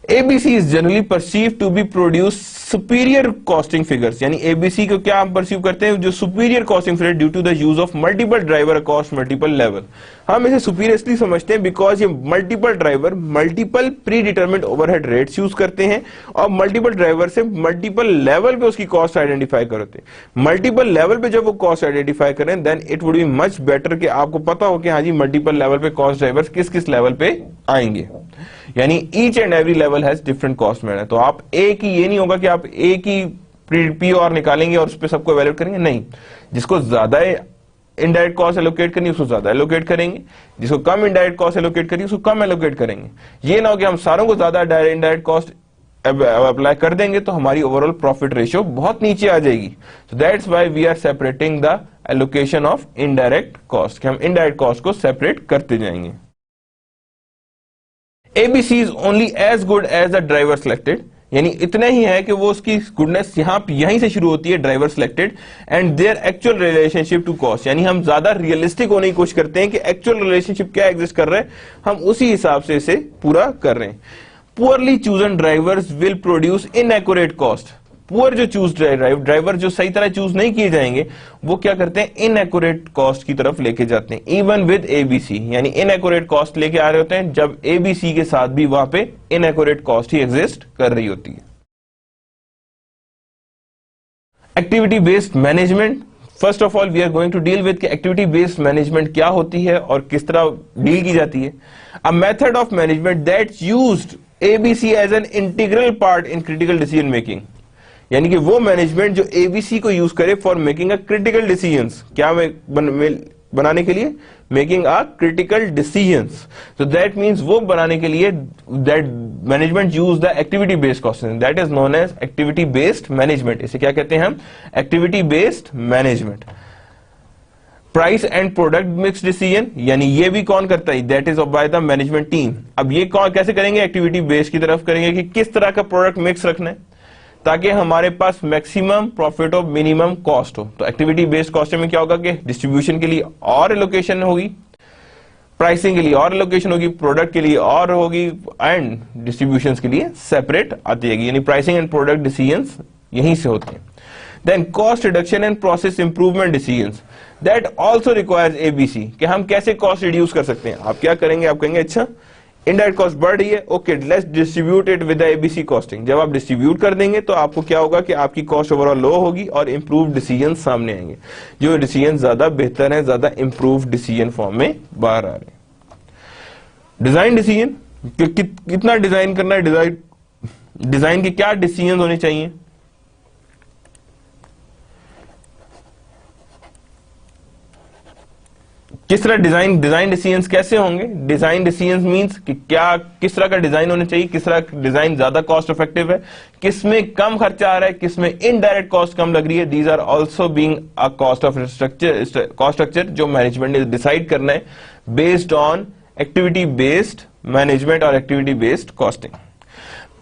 ABC is generally perceived to be produce superior costing figures, यानी ABC को क्या हम परसीव करते हैं, जो superior costing figure due to the use of multiple driver across multiple level। हम इसे superior इसलिए समझते हैं बिकॉज ये multiple driver multiple predetermined overhead rates use करते हैं और multiple driver से multiple level पे उसकी cost identify करते हैं। multiple level पे जब वो cost identify करें then it would be much better कि आपको पता हो कि हाँ जी multiple level पे cost drivers किस किस level पे आएंगे, यानी each and every level has different cost matter. तो आप एक ही, ये नहीं होगा कि आप एक ही पीओआर निकालेंगे और उस पर सबको एवेल्यूएट करेंगे, नहीं, जिसको ज्यादा इनडायरेक्ट कॉस्ट एलोकेट करनी है उसको ज्यादा एलोकेट करेंगे, जिसको कम इनडायरेक्ट कॉस्ट एलोकेट करनी है उसको कम एलोकेट करेंगे। ये ना हो कि हम सारों को ज्यादा इनडायरेक्ट कॉस्ट अप्लाई कर देंगे तो हमारी ओवरऑल प्रॉफिट रेशियो बहुत नीचे आ जाएगी। So that's why we are separating the allocation of indirect cost, कि हम इनडायरेक्ट कॉस्ट को सेपरेट करते जाएंगे। ABC is only as good as the driver selected, यानी इतना ही है कि वो उसकी गुडनेस यहीं से शुरू होती है, driver selected, and their actual relationship to cost, यानी हम ज्यादा रियलिस्टिक होने की कोशिश करते हैं कि एक्चुअल रिलेशनशिप क्या एग्जिस्ट कर रहा है, हम उसी हिसाब से इसे पूरा कर रहे हैं। Poorly chosen drivers will produce inaccurate cost, poor जो चूज ड्राइवर जो सही तरह चूज नहीं किए जाएंगे वो क्या करते हैं, इनएक्यूरेट कॉस्ट की तरफ लेके जाते हैं। इवन विद एबीसी, यानी इनएक्यूरेट कॉस्ट लेके आ रहे होते हैं जब एबीसी के साथ भी वहां पे इनएक्यूरेट कॉस्ट ही एग्जिस्ट कर रही होती है। Activity based management, first of all we are going to deal with activity based management क्या होती है और किस तरह डील की जाती है। A method of management that used ABC as an integral part in critical decision making, यानी कि वो मैनेजमेंट जो एबीसी को यूज करे for making a critical decisions. क्या बनाने के लिए, making a critical decisions, so that means वो बनाने के लिए that management use the activity based costing, that is known as activity based management. इसे क्या कहते हैं हम? activity based management. Price and product mix decision, यानी ये भी कौन करता है? That is by the management team. अब ये कौन कैसे करेंगे? एक्टिविटी बेस की तरफ करेंगे कि किस तरह का प्रोडक्ट मिक्स रखना है ताकि हमारे पास मैक्सिमम प्रॉफिट हो, मिनिमम कॉस्ट हो. तो एक्टिविटी बेस्ड कॉस्टिंग में क्या होगा कि डिस्ट्रीब्यूशन के लिए और एलोकेशन होगी, प्राइसिंग के लिए और एलोकेशन होगी, प्रोडक्ट के लिए और होगी, एंड डिस्ट्रीब्यूशन के लिए सेपरेट आती है. यानी प्राइसिंग एंड प्रोडक्ट डिसीजंस यहीं से होते हैं. Then cost reduction and process improvement decisions, that also requires ABC, कि हम कैसे कॉस्ट रिड्यूस कर सकते हैं. आप क्या करेंगे? आप कहेंगे अच्छा इनडायरेक्ट कॉस्ट बढ़ रही है, okay let's distribute it with the ABC costing. जब आप डिस्ट्रीब्यूट कर देंगे तो आपको क्या होगा कि आपकी कॉस्ट ओवरऑल लो होगी और इंप्रूव डिसीजन सामने आएंगे, जो डिसीजन ज्यादा बेहतर है, ज्यादा इंप्रूव डिसीजन फॉर्म में बाहर आ रहे हैं. डिजाइन डिसीजन, कितना डिजाइन करना है, डिजाइन के क्या डिसीजन होने चाहिए. किस तरह डिजाइन डिसीजंस कैसे होंगे? डिजाइन डिसीजंस मींस कि क्या किस तरह का डिजाइन होना चाहिए, किस तरह का डिजाइन ज्यादा कॉस्ट इफेक्टिव है, किसमें कम खर्चा आ रहा है, किसमें इनडायरेक्ट कॉस्ट कम लग रही है. These are also being a cost of structure जो मैनेजमेंट ने डिसाइड करना है based on activity based management और activity based costing.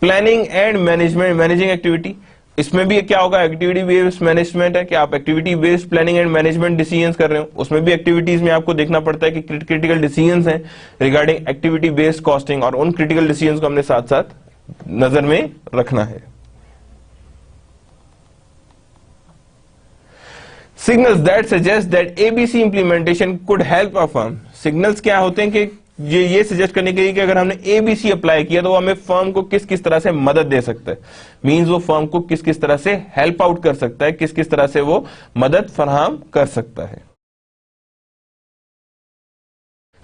Planning and managing activity, इसमें भी क्या होगा? एक्टिविटी बेस्ड मैनेजमेंट है कि आप activity based planning and management decisions कर रहे हो. उसमें भी एक्टिविटीज में आपको देखना पड़ता है कि क्रिटिकल डिसीजंस हैं रिगार्डिंग एक्टिविटी बेस्ड कॉस्टिंग, और उन क्रिटिकल डिसीजंस को हमने साथ साथ नजर में रखना है. Signals that suggest that ABC implementation could help a firm. Signals क्या होते हैं कि ये सजेस्ट करने के लिए कि अगर हमने एबीसी अप्लाई किया तो वो हमें फर्म को किस किस तरह से मदद दे सकता है. मींस वो फर्म को किस किस तरह से हेल्प आउट कर सकता है, किस किस तरह से वो मदद फराहम कर सकता है.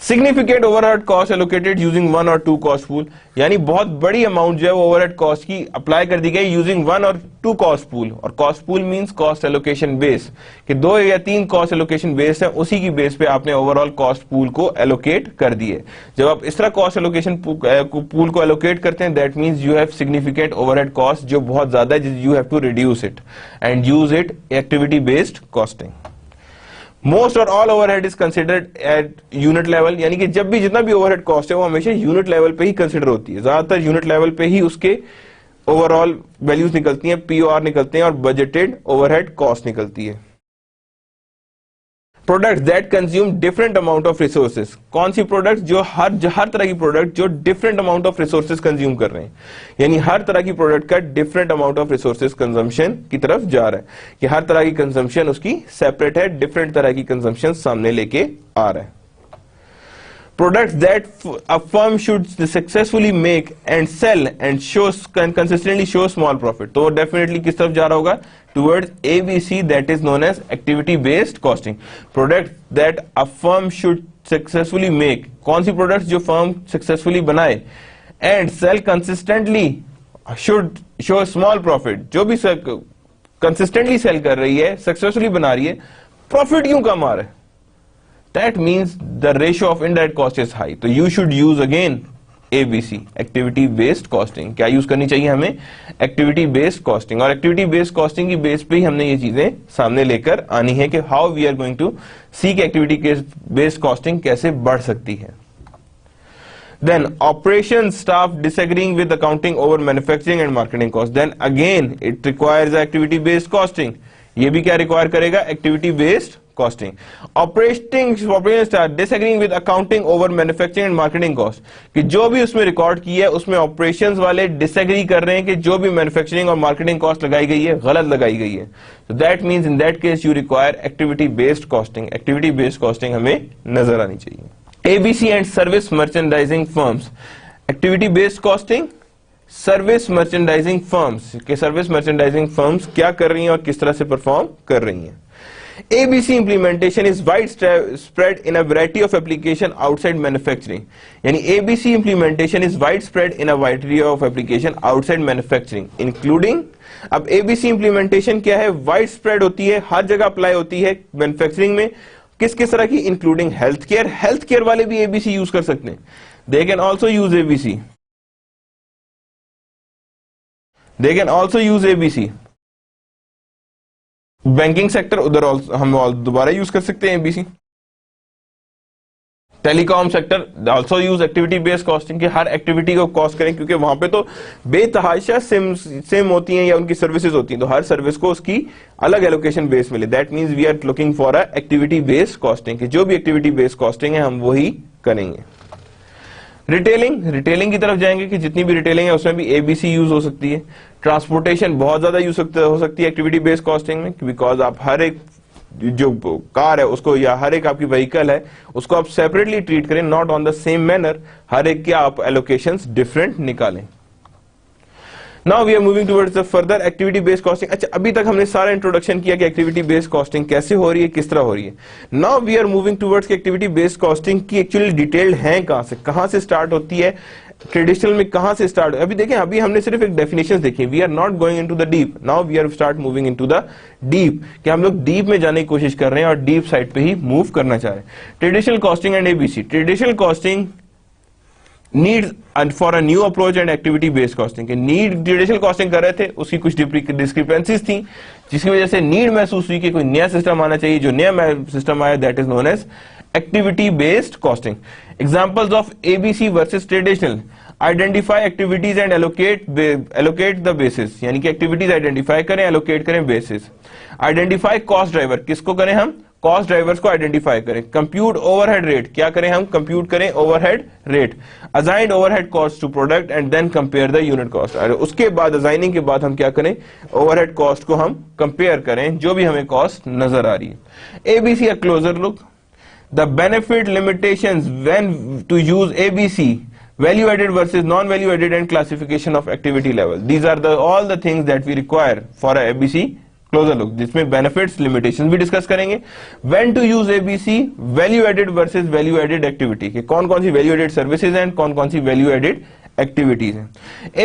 Significant overhead cost allocated using one और टू कॉस्ट पूल, यानी बहुत बड़ी अमाउंट जो है वो ओवरहेड कॉस्ट की अप्लाई कर दी गई यूजिंग वन और टू कॉस्ट पूल. और cost pool means cost allocation base, कि 2 या 3 कॉस्ट एलोकेशन बेस है, उसी की बेस पे आपने ओवरऑल कॉस्ट पूल को एलोकेट कर दिए. जब आप इस तरह कॉस्ट एलोकेशन पूल को एलोकेट करते हैं, that means you have significant overhead cost जो बहुत ज्यादा है, you have to reduce it and use it activity based costing. Most or all overhead is considered at unit level, यानी कि जब भी जितना भी ओवरहेड कॉस्ट है वो हमेशा यूनिट लेवल पे ही कंसिडर होती है. ज्यादातर यूनिट लेवल पे ही उसके ओवरऑल वैल्यूज निकलती हैं, पीओआर निकलते हैं और बजटेड ओवरहेड कॉस्ट निकलती है. Products that consume different amount of resources, कौन सी प्रोडक्ट्स जो हर तरह की प्रोडक्ट जो different amount of resources consume कर रहे हैं, यानी हर तरह की प्रोडक्ट का different amount of resources consumption की तरफ जा रहा है, कि हर तरह की कंजम्पशन उसकी सेपरेट है, डिफरेंट तरह की कंजम्पशन सामने लेके आ रहा है. Products that a firm should successfully make and sell and consistently show small profit, तो definitely किस तरफ जा रहा होगा? Towards ABC, that is known as activity based costing. Products that a firm should successfully make, कौन सी products जो firm successfully बनाए and sell consistently should show small profit, जो भी consistently sell कर रही है, successfully बना रही है, profit क्यों कम आ रहा है? That means the ratio of indirect cost is high. तो you should use again ABC, activity based costing. क्या यूज करनी चाहिए हमें? activity based costing. और activity based costing की बेस पे ही हमने ये चीजें सामने लेकर आनी है कि how we are going to see कि activity based costing कैसे बढ़ सकती है. Then operations staff disagreeing with accounting over manufacturing and marketing cost. Then again it requires activity based costing. ये भी क्या रिक्वायर करेगा? Activity based costing. Operation staff disagreeing with accounting over manufacturing and marketing cost, कि जो भी उसमें record की है उसमें ऑपरेशंस वाले डिसएग्री कर रहे हैं कि जो भी मैन्युफैक्चरिंग और मार्केटिंग कॉस्ट लगाई गई है गलत लगाई गई है. तो that means in that case you require activity based costing. Activity based costing हमें नजर आनी चाहिए. ABC and service merchandising firms, activity based costing, service merchandising firms, के सर्विस मर्चेंडाइजिंग फर्म्स क्या कर रही हैं और किस तरह से परफॉर्म कर रही हैं. ABC implementation is widespread in a variety of application outside manufacturing, यानी ABC implementation is widespread in a variety of application outside manufacturing including, अब ABC implementation क्या है? widespread होती है, हर जगह अप्लाई होती है मैन्युफैक्चरिंग में, किस किस तरह की? Including health care, health care वाले भी एबीसी यूज कर सकते हैं, they can also use ABC, they can also use ABC. Banking sector, उधर हम दोबारा यूज कर सकते हैं ABC. Telecom sector also use activity based costing, के हर एक्टिविटी को कॉस्ट करें, क्योंकि वहां पे तो बेतहाशा सेम होती हैं या उनकी सर्विसेज होती हैं, तो हर सर्विस को उसकी अलग एलोकेशन बेस मिले। That means we are looking for a activity based costing, कि जो भी एक्टिविटी बेस्ड कॉस्टिंग है हम वही करेंगे। रिटेलिंग, रिटेलिंग की तरफ जाएंगे कि जितनी भी रिटेलिंग है उसमें भी एबीसी यूज हो सकती है। ट्रांसपोर्टेशन बहुत ज्यादा यूज हो सकती है एक्टिविटी बेस्ड कॉस्टिंग में, बिकॉज आप हर एक जो कार है उसको या हर एक आपकी व्हीकल है उसको आप सेपरेटली ट्रीट करें, not on the same manner, हर एक के आप एलोकेशंस डिफरेंट निकालें। Now we are moving towards the further activity based costing. अच्छा, अभी तक हमने सारा इंट्रोडक्शन किया कि एक्टिविटी बेस्ड कॉस्टिंग कैसे हो रही है, किस तरह हो रही है। Now we are moving towards activity based costing की एक्चुअली डिटेल्ड है कहां से स्टार्ट होती है, ट्रेडिशनल में कहां से स्टार्ट। अभी देखें, अभी हमने सिर्फ एक डेफिनेशन देखी, we are not going into the deep, now we are start moving into the deep, कि हम लोग डीप में जाने की कोशिश कर रहे हैं और डीप साइड पे ही मूव करना चाह रहे हैं। Traditional costing and ABC. Traditional costing need for a new approach and activity based costing, के नीड ट्रेडिशनल कॉस्टिंग कर रहे थे, उसकी कुछ डिस्क्रिपेंसीज थी जिसकी वजह से नीड महसूस हुई कि कोई नया सिस्टम आना चाहिए। जो नया सिस्टम आया that is known as activity based costing. Examples of ABC versus traditional, identify activities and allocate the basis, यानी कि एक्टिविटीज आइडेंटिफाई करें, एलोकेट करें बेसिस। आइडेंटिफाई कॉस्ट ड्राइवर, किसको करें हम? कॉस्ट ड्राइवर्स को आइडेंटिफाई करें। कंप्यूट ओवरहेड रेट, क्या करें हम? कंप्यूट करें overhead rate. Assigned overhead cost to product and then compare the unit cost, और उसके बाद असाइनिंग के बाद हम क्या करें? ओवरहेड कॉस्ट को हम कंपेयर करें जो भी हमें कॉस्ट नजर आ रही है। ABC a closer look, the benefit limitations when to use ABC, value added versus non value added and classification of activity level. These are all the things that we require for a ABC closer look, जिसमें benefits limitations भी discuss करेंगे। when to use ABC, value added versus value added activity, कि कौन कौन सी value added services हैं, कौन कौन सी value added activities हैं।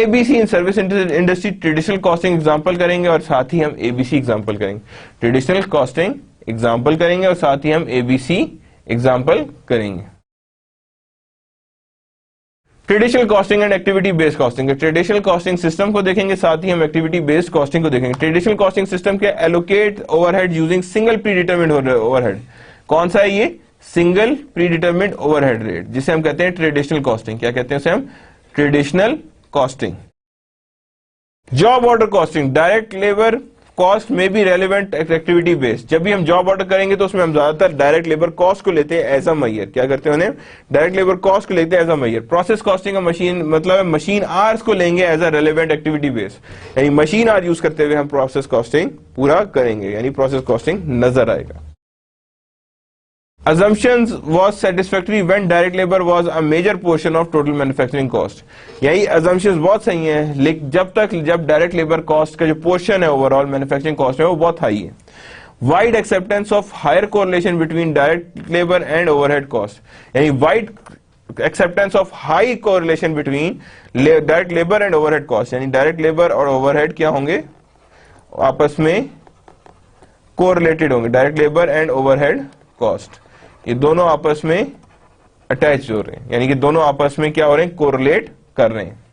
ABC in service industry traditional costing example करेंगे और साथ ही हम ABC एग्जांपल करेंगे। ट्रेडिशनल कॉस्टिंग एग्जांपल करेंगे और साथ ही हम ABC एग्जांपल करेंगे। Traditional costing and activity based costing, traditional costing system को देखेंगे, साथ ही हम एक्टिविटी बेस्ड कॉस्टिंग को देखेंगे। ट्रेडिशनल कॉस्टिंग सिस्टम के allocate overhead using single pre determined overhead, कौन सा है ये? Single pre determined overhead rate, जिसे हम कहते हैं ट्रेडिशनल कॉस्टिंग। क्या कहते हैं उसे हम? Traditional costing. Job order costing, direct labour cost में भी रेलिवेंट एक्टिविटी बेस्ड। जब भी हम जॉब ऑर्डर करेंगे तो उसमें हम ज्यादातर डायरेक्ट लेबर कॉस्ट को लेते हैं एज अ मैयर। क्या करते हैं उन्हें? डायरेक्ट लेबर कॉस्ट को लेते हैं as a major. Process costing का मशीन मतलब मशीन आवर्स को लेंगे as a relevant activity based, यानी मशीन आवर यूज करते हुए हम प्रोसेस कॉस्टिंग पूरा करेंगे, यानी प्रोसेस कॉस्टिंग नजर आएगा। Assumptions was satisfactory when direct labor was a major portion of total manufacturing cost. यही assumptions बहुत सही हैं, लेकिन जब डायरेक्ट लेबर कॉस्ट का जो पोर्शन है ओवरऑल मैन्युफैक्चरिंग कॉस्ट में वो बहुत हाई है। Wide acceptance of higher correlation between direct labour and overhead cost, यानी wide acceptance of high correlation between direct labour and overhead cost, यानी डायरेक्ट लेबर और ओवरहेड क्या होंगे? आपस में कोरिलेटेड होंगे। Direct labour and overhead cost ये दोनों आपस में अटैच हो रहे हैं, यानी कि दोनों आपस में क्या हो रहे हैं? कोरिलेट कर रहे हैं।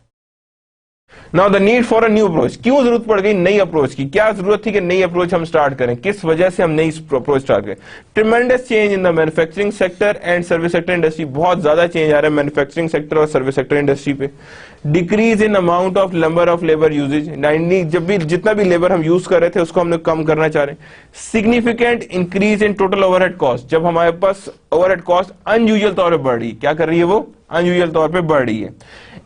Now the need for a new approach, क्यों जरूरत पड़ गई नई अप्रोच की? क्या जरूरत थी कि नई अप्रोच हम स्टार्ट करें? किस वजह से हम नई अप्रोच स्टार्ट करें? Tremendous change in the manufacturing sector and service sector industry, बहुत ज्यादा चेंज आ रहा है मैन्युफैक्चरिंग सेक्टर और सर्विस सेक्टर इंडस्ट्री पे। Decrease in amount of number of labour usages, जब भी जितना भी लेबर हम यूज कर रहे थे उसको हम लोग कम करना चाह रहे हैं। Significant increase in total overhead cost, जब हमारे पास ओवरहेड कॉस्ट अनयूजुअल तौर पर बढ़ रही है। क्या कर रही है वो? अनयूजुअल तौर पे बढ़ रही है।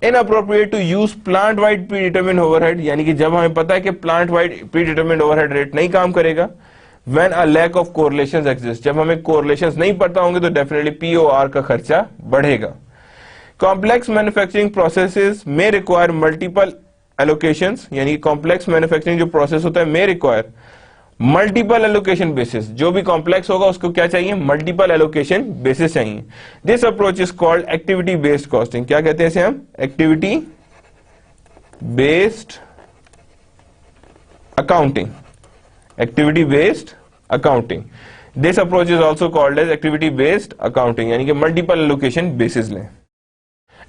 Inappropriate to use plant wide pre determined overhead, यानी कि जब हमें पता है कि plant wide pre determined overhead rate नहीं काम करेगा। When a lack of correlations exist, जब हमें कोरिलेशंस नहीं पता होंगे तो डेफिनेटली पीओआर का खर्चा बढ़ेगा। कॉम्प्लेक्स मैन्युफैक्चरिंग प्रोसेसेस में रिक्वायर मल्टीपल एलोकेशंस, यानी कॉम्प्लेक्स मैन्युफैक्चरिंग जो प्रोसेस होता है में रिक्वायर मल्टीपल एलोकेशन बेसिस, जो भी कॉम्प्लेक्स होगा उसको क्या चाहिए? मल्टीपल एलोकेशन बेसिस चाहिए। This approach is called activity based costing. क्या कहते हैं इसे हम? Activity based accounting. Activity based accounting, this approach is also called as activity based accounting, यानी कि मल्टीपल एलोकेशन बेसिस लें.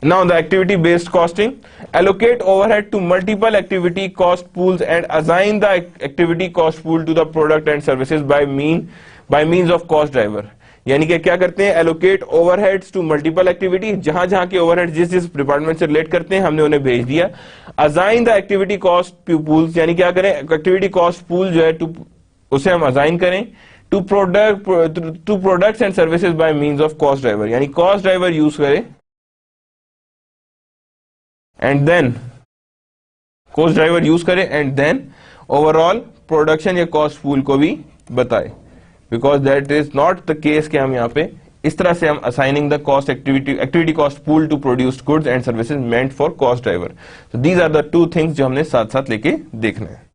Now the activity based costing, allocate overhead to multiple activity cost pools and assign the activity cost pool to the product and services by means of cost driver. यानी कि क्या करते हैं, allocate overheads to multiple activity, जहां जहां के overhead जिस जिस डिपार्टमेंट से रिलेट करते हैं हमने उन्हें भेज दिया. assign the activity cost pools, यानी क्या करें, activity cost pool जो है उसे हम assign करें to products and services by means of cost driver, यानी cost driver यूज करें and then cost driver use करें एंड देन ओवरऑल प्रोडक्शन या कॉस्ट पूल को भी बताए, because that is not the case कि हम यहाँ पे इस तरह से हम assigning the cost activity cost pool to produced goods and services meant for cost driver. So these are the two things जो हमने साथ साथ लेके देखना है.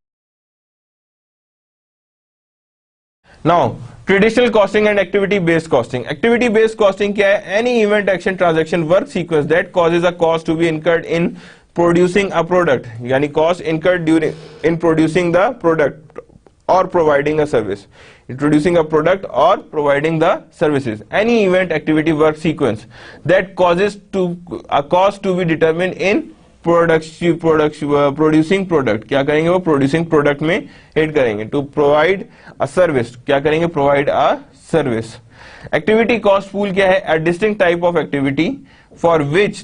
Now traditional costing and activity based costing. Activity based costing क्या है, any event action transaction work sequence that causes a cost to be incurred in producing a product, यानी cost incurred during in producing the product और providing a service, introducing a product or providing the services. Any event activity work sequence that causes a cost to be determined in producing product. क्या करेंगे वो producing product में hit करेंगे. To provide a service, क्या करेंगे, provide a service. Activity cost pool क्या है, a distinct type of activity for which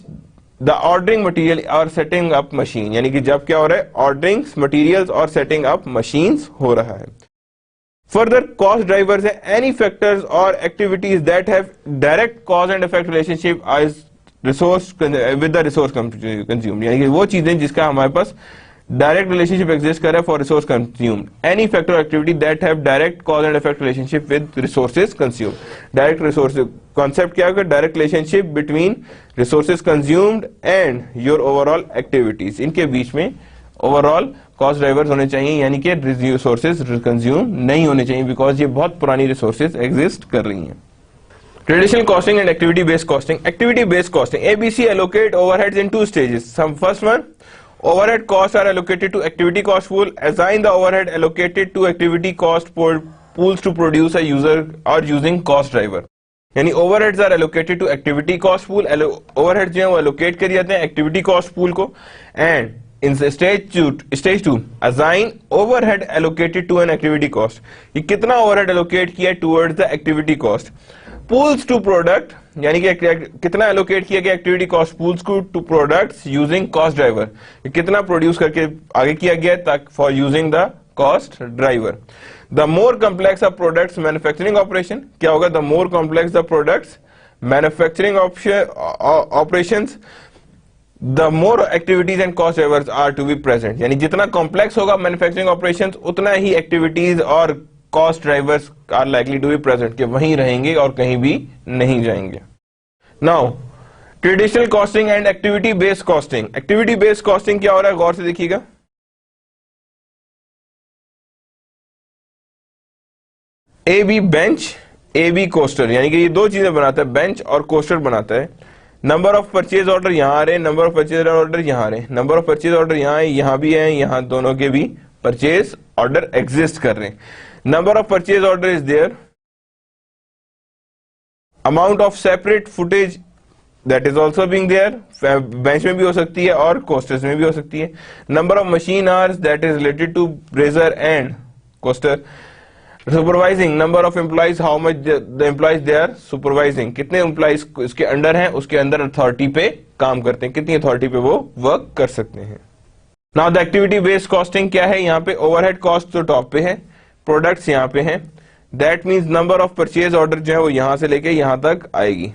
the ordering material or setting up machine, यानी कि जब क्या हो रहा है, ordering materials और setting up machines हो रहा है. Further, cost drivers are any factors or activities that have direct cause and effect relationship as resource with the resource consumed, यानी कि वो चीजें जिसका हमारे पास direct relationship exist कर रहा है for resource consumed. Any factor or activity that have direct cause and effect relationship with resources consumed. Direct resource concept क्या है, direct relationship between resources consumed and your overall activities. इनके बीच में overall cost drivers होने चाहिए, यानी कि resources consume नहीं होने चाहिए, बिकॉज ये बहुत पुरानी रिसोर्सेज एग्जिस्ट कर रही हैं. Traditional costing and activity based costing. Activity based costing, ABC allocate overheads in two stages. First one, overhead costs are allocated to activity cost pool. Assign the overhead allocated to activity cost pools to produce a user or using cost driver. यानी overheads are allocated to activity cost pool. Overheads जो है वो allocate कर जाते हैं activity cost pool को. And in stage two, assign overhead allocated to an activity cost. ये कितना overhead allocate किया towards the activity cost. Pools to product, यानी कि कितना allocate किया गया activity cost pools को to products using cost driver. ये कितना produce करके आगे किया गया तक for using the cost driver. The more complex the products manufacturing operation, क्या होगा, the more complex the products manufacturing operations, the more activities and cost drivers are to be present. यानी जितना complex होगा manufacturing operations उतना ही activities और cost drivers are likely to be present, कि वहीं रहेंगे और कहीं भी नहीं जाएंगे. Now traditional costing and activity based costing. Activity based costing क्या हो रहा है, गौर से देखिएगा. A B bench, A B coaster, यानी कि ये दो चीजें बनाता है, बेंच और कोस्टर बनाता है. नंबर ऑफ परचेज ऑर्डर यहाँ आ रहे हैं, नंबर ऑफ परचेज ऑर्डर यहाँ आ रहे हैं, नंबर ऑफ परचेज ऑर्डर यहाँ भी है, यहाँ दोनों के भी परचेज ऑर्डर एग्जिस्ट कर रहे हैं. Number of purchase order is there, amount of separate footage that is also being there, bench में भी हो सकती है और कोस्टर्स में भी हो सकती है. Number of machine hours that is related to brazer and coaster. Supervising, number of employees, how much the employees they are supervising, कितने एम्प्लॉइज उसके अंडर हैं, उसके अंदर अथॉरिटी पे काम करते हैं, कितनी अथॉरिटी पे वो वर्क कर सकते हैं. Now the activity based costing क्या है, यहाँ पे ओवरहेड कॉस्ट तो टॉप पे है, प्रोडक्ट्स यहाँ पे हैं, that means number of purchase order जो है वो यहाँ से लेके यहाँ तक आएगी.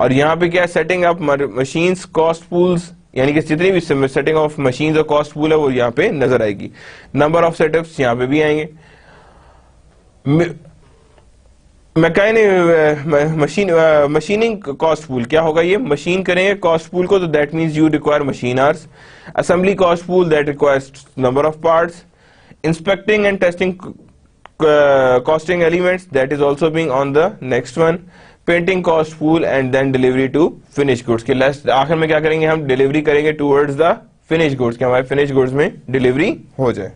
और यहाँ पे क्या है, setting up machines cost pools, यानी कि जितनी भी सेटिंग ऑफ मशीन्स और कॉस्ट पूल है वो यहाँ पे नजर आएगी. नंबर ऑफ सेटअप्स यहाँ पे भी आएंगे. मशीनिंग कॉस्ट पूल क्या होगा, ये मशीन करेंगे कॉस्ट पूल को, तो that means you require machine hours. Assembly cost pool that requires number of parts. Inspecting and testing costing elements that is also being on the next one. Painting cost pool and then delivery to finish goods, के last आखिर में क्या करेंगे, हम delivery करेंगे towards the finish goods, कि हमारे finish goods में डिलीवरी हो जाए.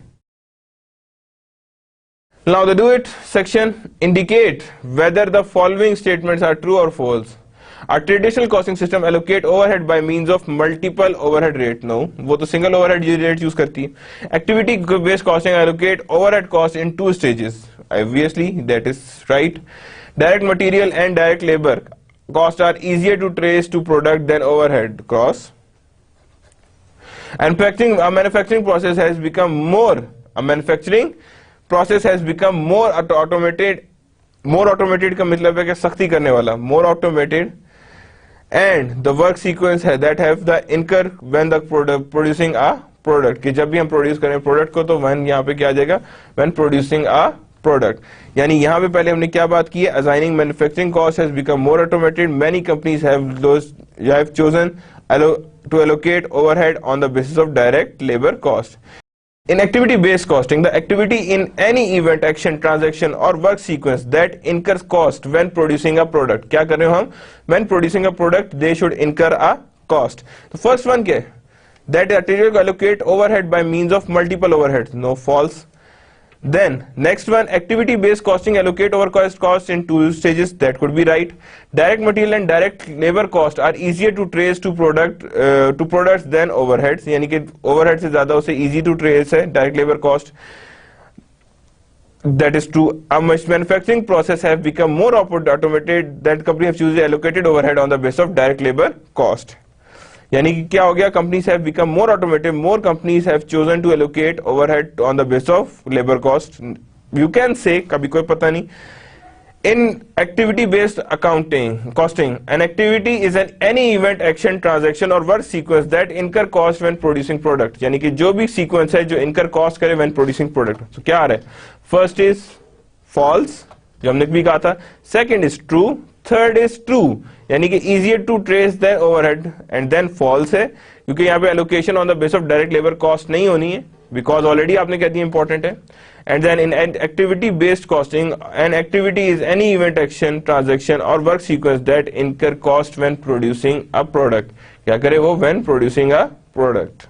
Now the do it section indicate whether the following statements are true or false. A traditional costing system allocate overhead by means of multiple overhead rate. No, वो तो single overhead rate use करती है. Activity based costing allocate overhead cost in two stages. Obviously that is right. Direct material and direct labor cost are easier to trace to product than overhead costs. And manufacturing process has become more automated. More automated का मतलब है कि सख्ती करने वाला, more automated, and the work sequence है that have the incur when the producing a product, कि जब भी हम प्रोड्यूस करें प्रोडक्ट को तो when यहाँ पे क्या आ जाएगा, when producing a product. यानी यहाँ पे पहले हमने क्या बात की है, assigning manufacturing cost has become more automated. Many companies have chosen to allocate overhead on the basis of direct labor cost. In activity-based costing, the activity in any event, action, transaction or work sequence that incurs cost when producing a product. क्या कर रहे हो हम? When producing a product, they should incur a cost. The first one क्या है? That activity allocate overhead by means of multiple overheads. No, false. Then next one, activity-based costing allocate overcost cost in two stages. That could be right. Direct material and direct labor cost are easier to trace to products than overheads. यानी कि overhead से ज़्यादा उसे easy to trace है direct labor cost. That is true. A manufacturing process have become more automated. That company have chosen allocated overhead on the basis of direct labor cost. यानी कि क्या हो गया, companies have become more automated. More companies have chosen to allocate overhead on the basis of labor cost. You can say कभी कोई पता नहीं. In activity-based costing, an activity is any event, action, transaction or work sequence that incur cost when producing product. यानी कि जो भी sequence है जो incur cost करे when producing product. So क्या आ रहा है? First is false, जो हमने भी कहा था. Second is true. Third is true, यानी कि easier to trace than overhead, and then false है क्योंकि यहाँ पे allocation on the basis of direct labor cost नहीं होनी है because already आपने कह दिया important है. And then in activity based costing, an activity is any event, action, transaction or work sequence that incur cost when producing a product. क्या करे वो? When producing a product.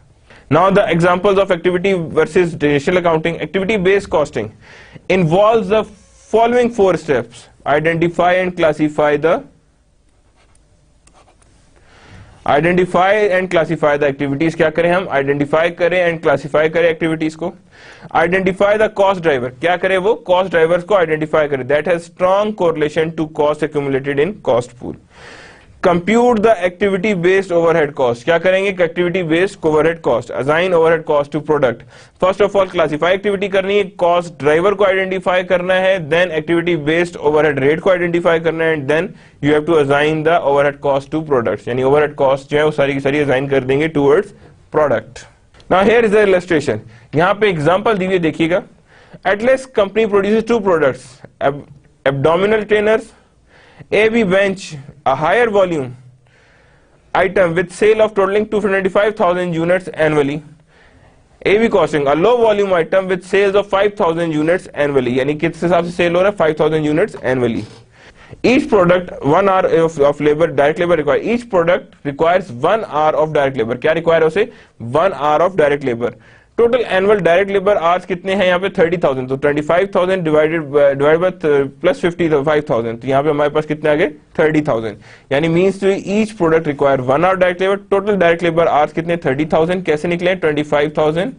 Now the examples of activity versus traditional accounting. Activity based costing involves the following four steps. Identify and classify the activities. क्या करें हम? Identify करें and classify करें activities को. Identify the cost driver. क्या करें वो? Cost drivers को identify करें. That has strong correlation to cost accumulated in cost pool. Compute the activity based overhead cost. क्या करेंगे? Activity based overhead cost. Assign overhead cost to product. First of all classify activity करनी है, cost driver को identify करना है, then activity based overhead rate को identify करना है, and then you have to assign the overhead cost to products. यानी overhead cost जो है वो सारी की सारी assign कर देंगे towards product. Now here is the illustration. यहाँ पे example दी हुई देखिएगा. Atlas company produces two products, abdominal trainers. AB bench a higher volume item with sale of totaling 295,000 units annually. AB costing a low volume item with sales of 5,000 units annually. यानी किस हिसाब से cell हो रहा है? 5,000 units annually. Each product 1 hour of labor, direct labor required. Each product requires 1 hour of direct labor. क्या require है उसे? 1 hour of direct labor. Total annual direct labour hours कितने हैं यहाँ पे? 30,000. तो 25,000 डिवाइडेड बाय प्लस 55,000, तो यहाँ पे हमारे पास कितने आ गए? 30,000. यानी means to each product require 1 hour direct labour. Total direct labour hours कितने? 30,000. कैसे निकले? 25,000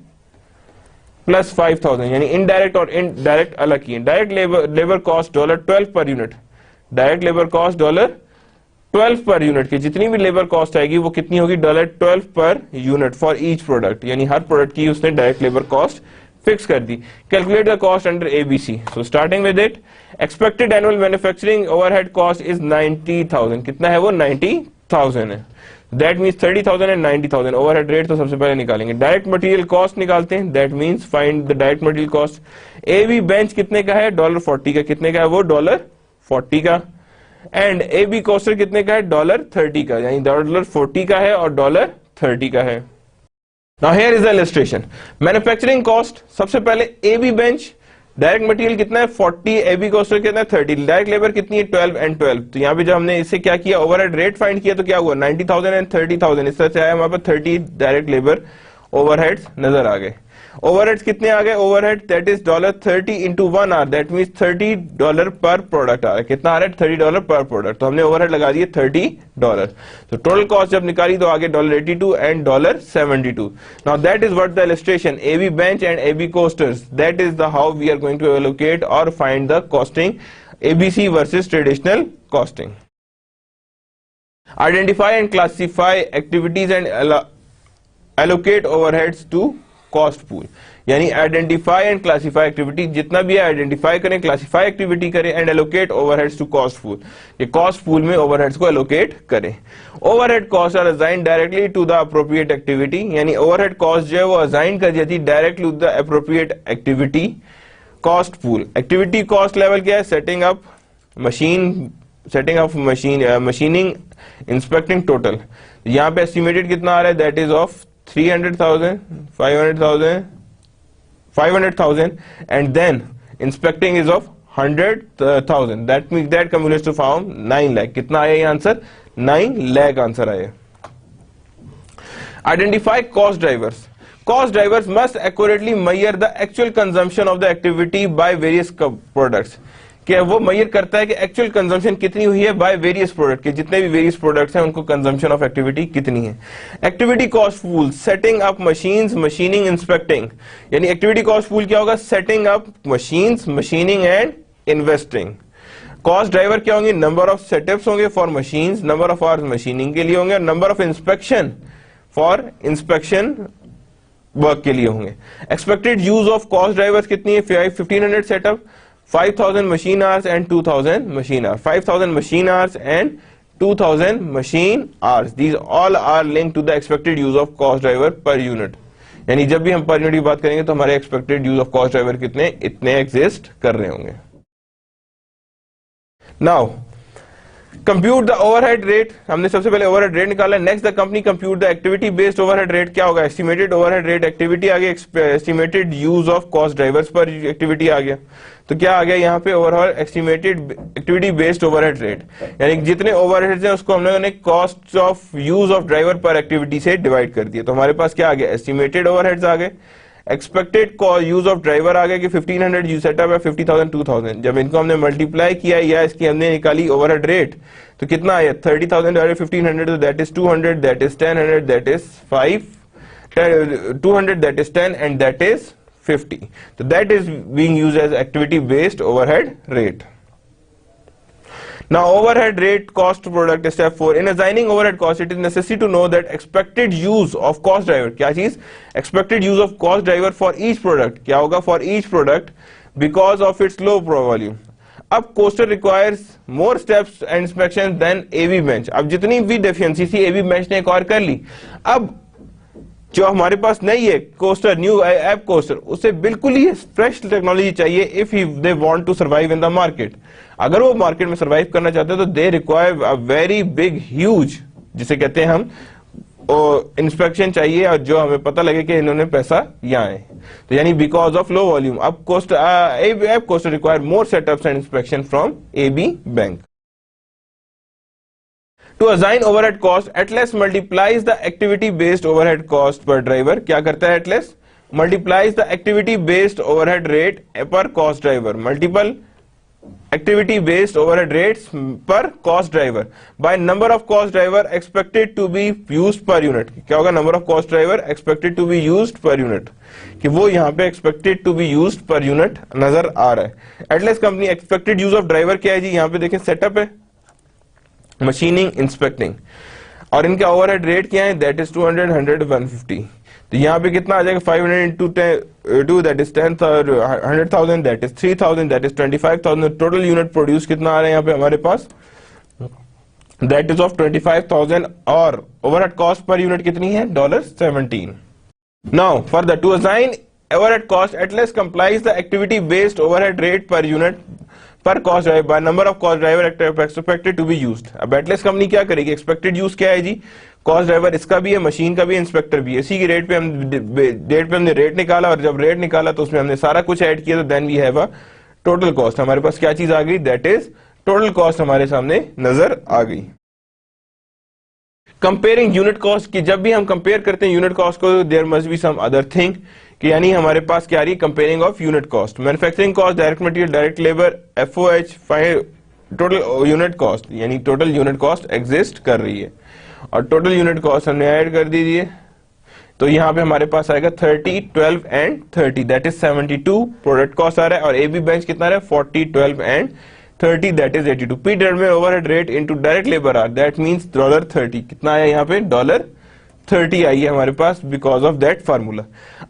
प्लस 5,000, यानी इनडायरेक्ट और इनडायरेक्ट अलग किए. Direct labour cost $12 per unit. Direct labour cost $12 per unit की जितनी भी लेबर कॉस्ट आएगी वो कितनी होगी? $12 per unit for each product. यानी हर प्रोडक्ट की उसने डायरेक्ट लेबर कॉस्ट फिक्स कर दी. Calculate the cost under ABC. So starting with it, expected annual manufacturing overhead cost is 90,000. कितना है वो? 90,000 है. That means 30,000 and 90,000. Overhead rate तो सबसे पहले निकालेंगे. डायरेक्ट मटेरियल कॉस्ट निकालते हैं. That means find the direct material cost. AB bench कितने का है? $40 का. कितने का है वो? $40 का. एंड AB कॉस्टर कितने का है? $30 का. यानी $40 का है और $30 का है. Now here is the illustration. Manufacturing cost सबसे पहले AB बेंच, डायरेक्ट मटेरियल कितना है? 40, AB कॉस्टर कितना है? 30, डायरेक्ट लेबर कितनी है? 12 एंड 12. तो यहाँ पे जब हमने इससे क्या किया? ओवरहेड रेट फाइंड किया तो क्या हुआ? 90,000 एंड 30,000. इस तरह से आया हमारे पास 30 डायरेक्ट लेबर ओवरहेड्स नजर आ गए. ओवरहेड्स कितने आ गए, overhead that is $30 into 1 hour, that means $30 पर प्रोडक्ट आ रहा है। कितना आ रहा है, $30 पर प्रोडक्ट। तो हमने ओवरहेड लगा दिए $30। तो टोटल कॉस्ट जब निकाली तो आगे $82 and $72। Now that is what the illustration AB bench and AB coasters, that is the how we are going to allocate or find the costing ABC versus traditional costing. Identify and classify activities and allocate overheads to cost pool. यानी identify and classify activity, जितना भी है identify करें, classify activity करें and allocate overheads to cost pool. ये cost pool में overheads को allocate करें। Overhead cost are assign directly to the appropriate activity, यानी ओवरहेड कॉस्ट जो है वो असाइन कर जाती है directly to the appropriate activity cost pool. Activity cost level क्या है, setting up machine, setting up machine, machining, inspecting total. यहाँ पे एस्टिमेटेड कितना आ रहा है, that is of 300,000, 500,000 and then inspecting is of 100,000, that means that cumulates to form 9 lakh। कितना आया ये आंसर, 9 lakh आंसर आया। Identify cost drivers. Cost drivers must accurately measure the actual consumption of the activity by various products। क्या वो major करता है कि actual consumption कितनी हुई है बाय वेरियस प्रोडक्ट के, जितने भी वेरियस प्रोडक्ट्स हैं उनको कंजम्पशन ऑफ एक्टिविटी कितनी है। Activity cost pool, setting up machines, machining, inspecting. यानी एक्टिविटी कॉस्ट पूल क्या होगा, setting up machines, machining and investing. Cost driver क्या होंगे, नंबर ऑफ सेटअप्स होंगे for machines, number of hours machining के लिए होंगे, number of inspection for inspection work के लिए होंगे। Expected use of cost drivers कितनी है, 1500 setup, 5,000 machine hours and 2,000 machine hours, 5,000 machine hours and 2,000 machine hours, these all are linked to the expected use of cost driver per unit। यानी जब भी हम per unit की बात करेंगे तो हमारे expected use of cost driver कितने, इतने एग्जिस्ट कर रहे होंगे। Now compute the overhead rate, हमने सबसे पहले ओवरहेड रेट निकाला। Next the company compute the activity based overhead rate. क्या होगा, एस्टिमेटेड ओवरहेड रेट एक्टिविटी आ गया, estimated use of cost drivers पर एक्टिविटी आ गया। तो क्या आ गया यहाँ पे, overall estimated activity based overhead rate, यानी जितने ओवरहेड्स हैं उसको हमने cost of use of driver पर एक्टिविटी से डिवाइड कर दिया। तो हमारे पास क्या आ गया, एस्टिमेटेड ओवरहेड्स आ गए, एक्सपेक्टेड यूज ऑफ ड्राइवर आ गया कि 1500 यूज सेटअप है, 50,000, 2,000। जब इनको हमने मल्टीप्लाई किया या इसकी हमने निकाली ओवरहेड रेट तो कितना आया, 30,000 डिवाइडेड 1500, तो that is 200, that is 1000, that is 5, 200, that is 10 and that is 50। So that is being used as activity based overhead rate. Now overhead rate cost product step 4, in assigning overhead cost it is necessary to know that expected use of cost driver, क्या चीज, expected use of cost driver for each product, क्या होगा, for each product because of its low volume। अब coaster requires more steps and inspections than AB bench। अब जितनी भी deficiency थी AB bench ने एक और कर ली। अब जो हमारे पास नहीं है कोस्टर, न्यू ऐप कोस्टर, उसे बिल्कुल ही फ्रेश टेक्नोलॉजी चाहिए if they want to survive in the market. अगर वो मार्केट में सर्वाइव करना चाहते हैं तो they require a very big huge, जिसे कहते हैं हम इंस्पेक्शन चाहिए, और जो हमें पता लगे कि इन्होंने पैसा यहाँ है। तो यानी बिकॉज ऑफ लो वॉल्यूम, अब coaster app coaster require more setups and inspection from AB bank. To assign overhead cost, Atlas multiplies the activity based overhead cost per driver। क्या करता है Atlas, multiplies the activity based overhead rate per cost driver, multiple activity based overhead rates per cost driver by number of cost driver expected to be used per unit। क्या होगा, number of cost driver expected to be used per unit, कि वो यहाँ पे expected to be used per unit नजर आ रहा है। Atlas company expected use of driver क्या है जी, यहाँ पे देखें सेटअप है, मशीनिंग, इंस्पेक्टिंग, और इनका ओवरहेड रेट क्या है, दैट इज 200, 100, 150। तो यहाँ पे कितना आ जाएगा, 500 into 2 that is 10, 100,000 that is 3,000, that is 25,000। Total unit produce कितना आ रहा है यहाँ पे हमारे पास, दैट इज ऑफ 25,000, और ओवरहेड कॉस्ट पर यूनिट कितनी है, $17। Now further to assign overhead cost, Atlas complies the activity based overhead rate per unit per cost driver by number of cost driver expected to be used। अब Atlas company क्या करेगी, expected use क्या है जी, cost driver इसका भी है, machine का भी, इंस्पेक्टर भी है। इसी की रेट पे हमने रेट निकाला, और जब रेट निकाला तो उसमें हमने सारा कुछ ऐड किया, तो then we have a total cost. हमारे पास क्या चीज आ गई, दैट इज टोटल कॉस्ट हमारे सामने नजर आ गई। कंपेयरिंग यूनिट कॉस्ट की, जब भी हम कंपेयर करते हैं यूनिट कॉस्ट को, there must be some other thing, कि यानी हमारे पास क्या आ रही है, comparing of unit cost, manufacturing cost, direct material, direct labour, FOH, total unit cost, यानी टोटल यूनिट कॉस्ट एग्जिस्ट कर रही है और टोटल यूनिट कॉस्ट हमने ऐड कर दीजिए तो यहाँ पे हमारे पास आएगा 30, 12 and 30 that is 72 product cost आ रहा है और ए बी बेंच कितना है 40, 12 एंड 30 दैट इज 82। पी डेट में overhead rate into direct labour are that means $30 कितना आया यहाँ पे $30 आई है हमारे पास because of that formula.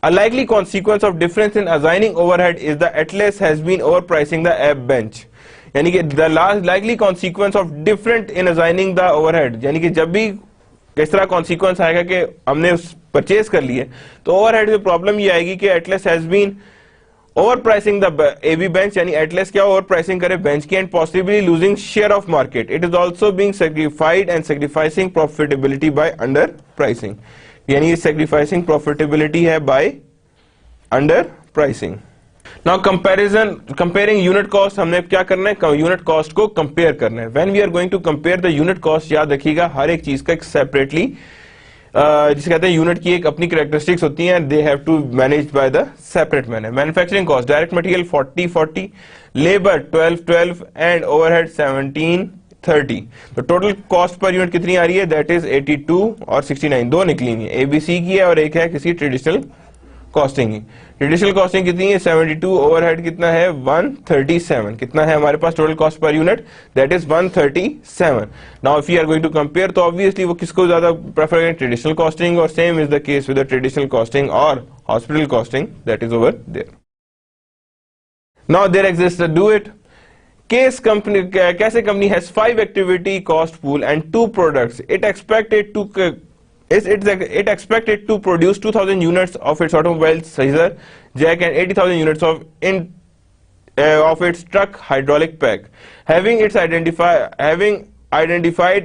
A likely consequence of difference in assigning overhead is the Atlas has been overpricing the AB bench, यानी कि the likely consequence of different in assigning the overhead, यानी कि जब भी इस तरह consequence आएगा कि हमने परचेज कर लिए तो ओवरहेड में प्रॉब्लम ये आएगी कि Atlas has been overpricing the AB bench, यानी एटलेस क्या ओवर प्राइसिंग करे बेंच की and possibly losing share of market. It is also being sacrificed and sacrificing profitability by underpricing, यानी sacrificing profitability है by underpricing. Now comparing unit cost, हमने क्या करना है, यूनिट कॉस्ट को compare करना है। When we are going to compare the unit cost, याद रखिएगा हर एक चीज का एक सेपरेटली जिसे कहते हैं यूनिट की एक अपनी कैरेक्टरिस्टिक्स होती हैं, they have to manage by the separate manner. Manufacturing cost, direct material 40, 40, labour 12, 12 and overhead 17, 30। तो टोटल कॉस्ट पर यूनिट कितनी आ रही है, दैट इज 82 और 69, दो निकली है, एबीसी की है और एक है किसी ट्रेडिशनल कॉस्टिंग की। ट्रेडिशनल कॉस्टिंग कितनी है 72, ओवरहेड कितना है 137, कितना है हमारे पास total cost per unit, that is 137। Now if you are going to compare तो ऑब्वियसली वो किसको ज्यादा प्रेफर करेंगे, ट्रेडिशनल कॉस्टिंग, और same is the case with the traditional costing और hospital costing that is over there. Now there exist a do it case company, कैसे company has 5 activity cost pool and 2 products, it expected to produce 2000 units of its automobile scissor jack and 80,000 units of its truck hydraulic pack. Having identified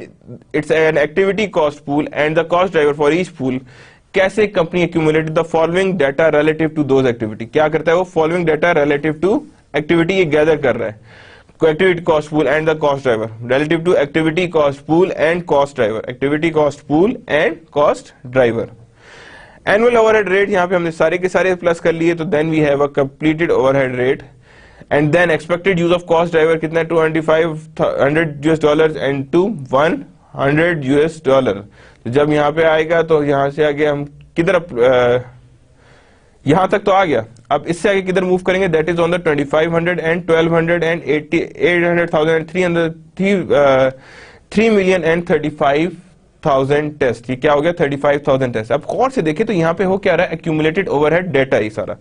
its an activity cost pool and the cost driver for each pool, कैसे company accumulated the following data relative to those activity, क्या करता है वो following data relative to activity ये gather कर रहा है, activity cost pool and the cost driver relative to activity cost pool and cost driver, activity cost pool and cost driver। annual overhead rate यहाँ पे हमने सारे के सारे प्लस कर लिए तो then we have a completed overhead rate and then expected use of cost driver कितना है $2,500 and to $100। तो जब यहाँ पे आएगा तो यहाँ से आगे हम किधर यहां तक तो आ गया, अब इससे आगे किधर मूव करेंगे, that is on the 2500 and 1200 and 800,000 and 3 million and 35,000 test. ये क्या हो गया 35,000 टेस्ट। अब गौर से देखें तो यहाँ पे हो क्या रहा है, एक्यूमुलेटेड ओवरहेड डेटा ही सारा,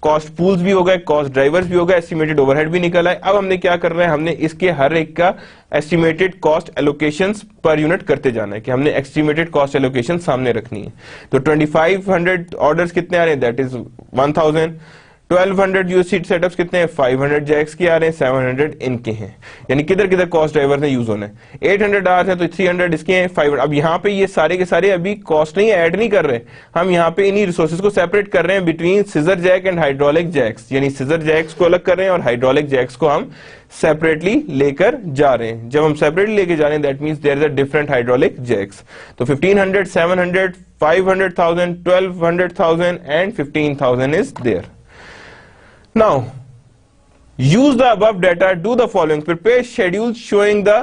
कॉस्ट पूल्स भी हो गए, कॉस्ट ड्राइवर्स भी हो गए, एस्टिमेटेड ओवरहेड भी निकला है। अब हमने क्या करना है, हमने इसके हर एक का estimated cost allocations per unit करते जाना है कि हमने एस्टिमेटेड कॉस्ट एलोकेशन सामने रखनी है। तो 2500 ऑर्डर्स कितने आ रहे हैं, दैट इज 1000। 1200 यूएससी सेटअप्स कितने हैं, 500 जैक्स के आ रहे हैं, 700 इनके हैं, यानी किधर किधर कॉस्ट ड्राइवर ने यूज होना है। 800 आवर्स है तो 300 इसके हैं, 500। अब यहाँ पे ये सारे के सारे अभी कॉस्ट नहीं ऐड नहीं कर रहे, हम यहाँ पे इन्हीं रिसोर्सेज को सेपरेट कर रहे हैं between scissor jack and hydraulic jacks, यानी सिजर जैक्स को अलग कर रहे हैं और हाइड्रोलिक जैक्स को हम सेपरेटली लेकर जा रहे हैं। जब हम सेपरेटली लेके जा रहे हैं that means there is a different hydraulic jacks. तो 1500, 700, 500,000, 1200,000 and 15,000 is there. Now, use the above data, do the following, prepare schedules showing the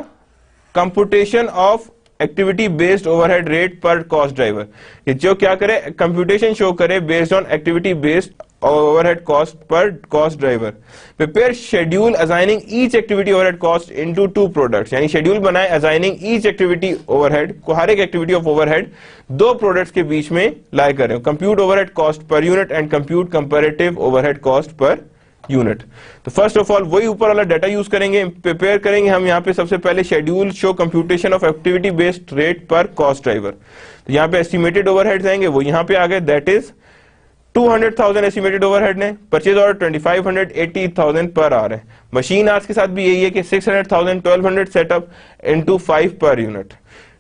computation of activity based overhead rate per cost driver। ये जो क्या करे, computation show करे based on activity based overhead cost per cost driver। prepare schedule assigning each activity overhead cost into 2 products, यानी schedule बनाए assigning each activity overhead को, हर एक activity of overhead 2 products के बीच में लाए करें, compute overhead cost per unit and compute comparative overhead cost per unit. तो first of all वही ऊपर वाला डाटा यूज करेंगे, प्रिपेयर करेंगे हम यहाँ पे सबसे पहले schedule show computation of activity based rate पर कॉस्ट ड्राइवर। तो यहाँ पे एस्टिमेटेड ओवरहेड्स आएंगे, वो यहाँ पे आ गए, दैट इज 200,000 एस्टिमेटेड ओवरहेड ने, परचेज ऑर्डर 2500, 80,000 पर आ रहे हैं। मशीन आवर्स के साथ भी यही है कि 600,000, 1200 setup into 5 per unit.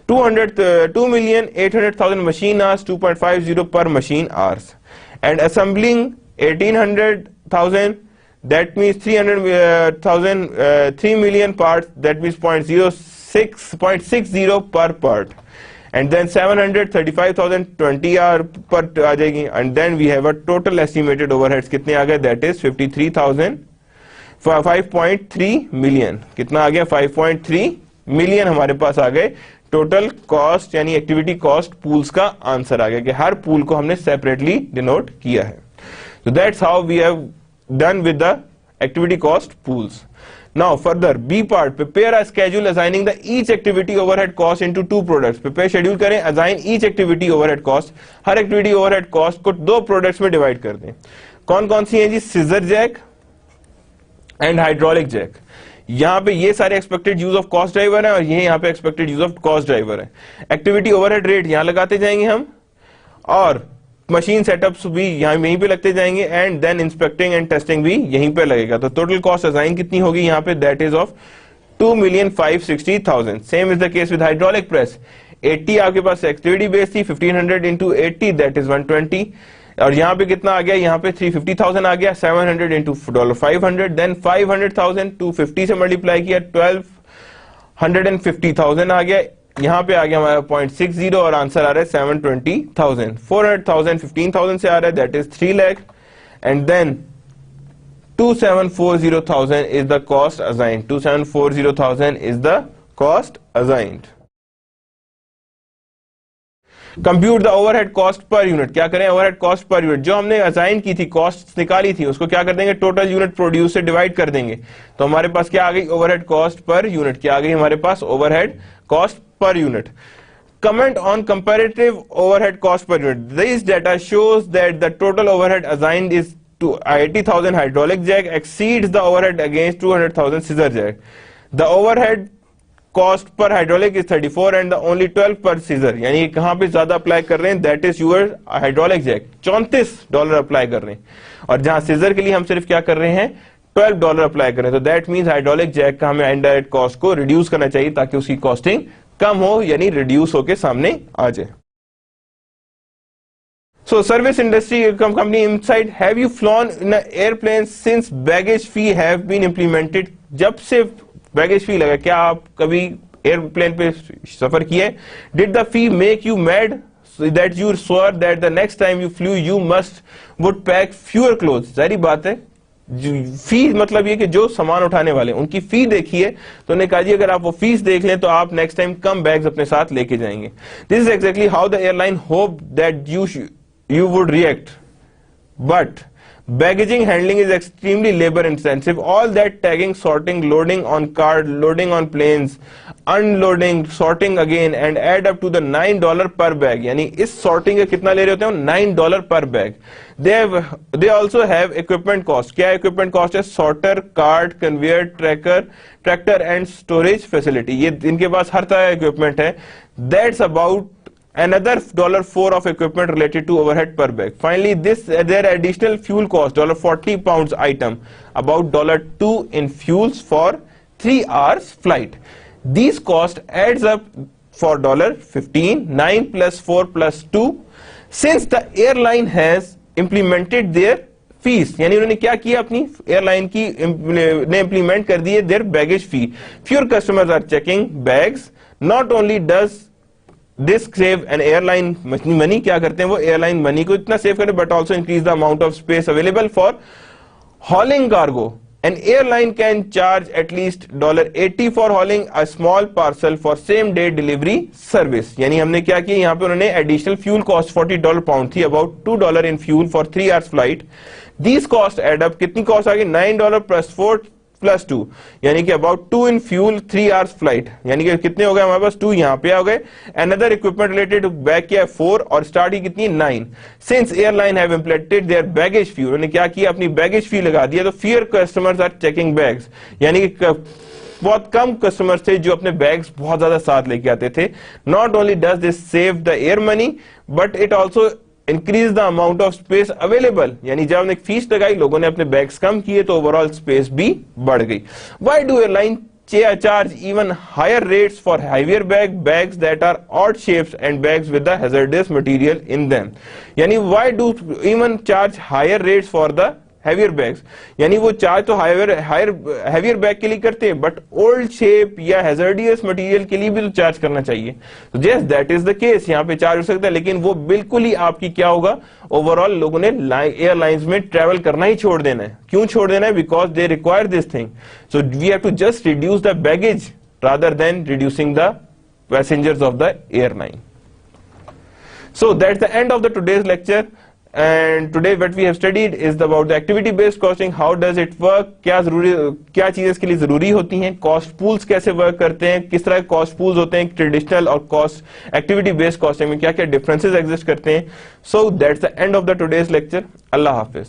2,800,000 machine hours, 2.50 per machine hours, and assembling 1800,000, that means 3 million parts, that means 0.60 per part, and then 735,020 पर आ जाएगी, and then we have a total estimated overheads कितने आ गए, that is 5.3 मिलियन. कितना आ गया, 5.3 million हमारे पास आ गए. Total cost यानी एक्टिविटी कॉस्ट पूल्स का आंसर आ गया कि हर पूल को हमने सेपरेटली डिनोट किया है. So that's how we have done with the activity cost pools. Now further B part, prepare a schedule assigning the each activity overhead cost into two products. Prepare schedule करें, assign each activity overhead cost, हर activity overhead cost को दो products में divide कर दें. कौन कौन सी हैं जी, scissor jack and hydraulic jack. यहाँ पे ये सारे expected use of cost driver है और ये यहाँ पे expected use of cost driver है. Activity overhead rate यहाँ लगाते जाएंगे हम, और मशीन सेटअप्स भी यहाँ यहीं पे लगते जाएंगे, and then inspecting and testing भी यहीं पे लगेगा. तो टोटल कॉस्ट असाइन कितनी होगी यहाँ पे, that is of 2,560,000. Same is the case with hydraulic press. 80 आपके पास एक्टिविटी बेस थी, 1500 इंटू 80 दैट इज 120, और यहाँ पे कितना आ गया, यहाँ पे 350,000 आ गया. 700 इंटू $500, देन 500,000 250 से मल्टीप्लाई किया, 1,250,000 आ गया. यहाँ पे आ गया हमारा 0.60 और आंसर आ रहा है 720,000. 400,000 15,000 से आ रहा है, that is 3 lakh, and then 2,740,000 is the cost assigned. 2,740,000 is the cost assigned. Compute the overhead cost per unit. क्या करें, ओवरहेड कॉस्ट पर यूनिट जो हमने असाइन की थी, कॉस्ट निकाली थी, उसको क्या कर देंगे, टोटल यूनिट प्रोड्यूस से डिवाइड कर देंगे. तो हमारे पास क्या आ गई, ओवरहेड कॉस्ट पर यूनिट. क्या आ गई हमारे पास, overhead cost per unit. Comment on comparative overhead cost per unit. This data shows that the total overhead assigned is to 80,000 hydraulic jack exceeds the overhead against 200,000 scissor jack. The overhead cost per hydraulic is 34 and the only 12 per scissor. यानी कहाँ पे ज्यादा apply कर रहे हैं, that is your hydraulic jack. $34 apply कर रहे हैं, और जहां scissor के लिए हम सिर्फ क्या कर रहे हैं, $12 अप्लाई कर रहे हैं. तो दैट मीन्स हाइड्रोलिक जैक का हमें इनडायरेक्ट कॉस्ट को रिड्यूस करना चाहिए ताकि उसकी कॉस्टिंग कम हो, यानी रिड्यूस होके सामने आ जाए. So service industry company inside, have you flown in airplane since baggage fee have been implemented. जब से बैगेज फी लगा, क्या आप कभी एयरप्लेन पे सफर किए? Did the fee make you mad that you swore that the next time you flew you must would pack fewer clothes. जारी बात है, फी मतलब ये कि जो सामान उठाने वाले उनकी फी देखिए, तो उन्होंने कहा जी अगर आप वो फीस देख लें तो आप नेक्स्ट टाइम कम बैग्स अपने साथ लेके जाएंगे. This is exactly how the airline hope that you would react, but baggaging handling is extremely labor intensive. All that tagging, sorting, loading on card, loading on planes, unloading, sorting again, and add up to the $9 per bag. यानी इस sorting का कितना ले रहे होते हैं, $9 per bag. They also have equipment cost. क्या equipment cost है? Sorter, cart, conveyor, tractor and storage facility. ये इनके पास हर तरह का equipment है. That's about another $4 of equipment related to overhead per bag. Finally, their additional fuel cost, $40 pounds item, about $2 in fuels for 3 hours flight. These cost adds up for $15, 9 plus 4 plus 2. Since the airline has implemented their fees, यानी उन्होंने क्या किया, अपनी airline की ने implement कर दिए their baggage fee. Fewer customers are checking bags. Not only does this save an airline money, क्या करते हैं वो एयरलाइन मनी को इतना सेव करें, but also increase the amount of space available for hauling cargo. An airline can charge at least $80 for hauling a small parcel for same day delivery service. यानी हमने क्या किया, यहाँ पे उन्होंने additional fuel cost $40 pound थी, about $2 in fuel for 3 hours flight. These costs add up, कितनी cost आ गई, $9 plus 4 plus 2, यानी कि about 2 in fuel 3 hours flight, यानी कि कितने हो गए हमारे पास, 2 यहाँ पे आ गए. Another equipment related बैग किया 4 और स्टार्ट ही कितनी 9. Since airline have implemented their baggage fee, उन्होंने क्या किया, अपनी baggage fee लगा दिया, तो fewer customers are checking bags, यानी कि बहुत कम कस्टमर्स थे जो अपने बैग्स बहुत ज्यादा साथ लेके आते थे. Not only does this save the air money, but it also increase the amount of space available, यानी जब हमने फीस लगाई लोगों ने अपने बैग्स कम किए तो ओवरऑल स्पेस भी बढ़ गई. Why do airline charge even higher rates for heavier bags that are odd shapes and bags with the hazardous material in them? यानी why do even charge higher rates for the heavier bags, यानी वो charge तो heavier bag के लिए करते हैं, but old shape या hazardous material के लिए भी तो चार्ज करना चाहिए। तो yes that is the case, यहाँ पे चार्ज हो सकता है, लेकिन वो बिल्कुल ही आपकी क्या होगा, ओवरऑल लोगों ने एयरलाइंस में ट्रेवल करना ही छोड़ देना है। क्यों छोड़ देना है? Because they require this thing, so we have to just reduce the baggage rather than reducing the passengers of the airline. So that's the end of the today's lecture, and today what we have studied is about the activity based costing. How does it work? क्या चीजें इसके लिए जरूरी होती हैं, cost pools कैसे work करते हैं, किस तरह कॉस्ट पूल्स होते हैं ट्रेडिशनल और कॉस्ट एक्टिविटी बेस्ड कॉस्टिंग में, क्या क्या डिफरेंसेस एग्जिस्ट करते हैं। So that's the end of the today's lecture. Allah Hafiz.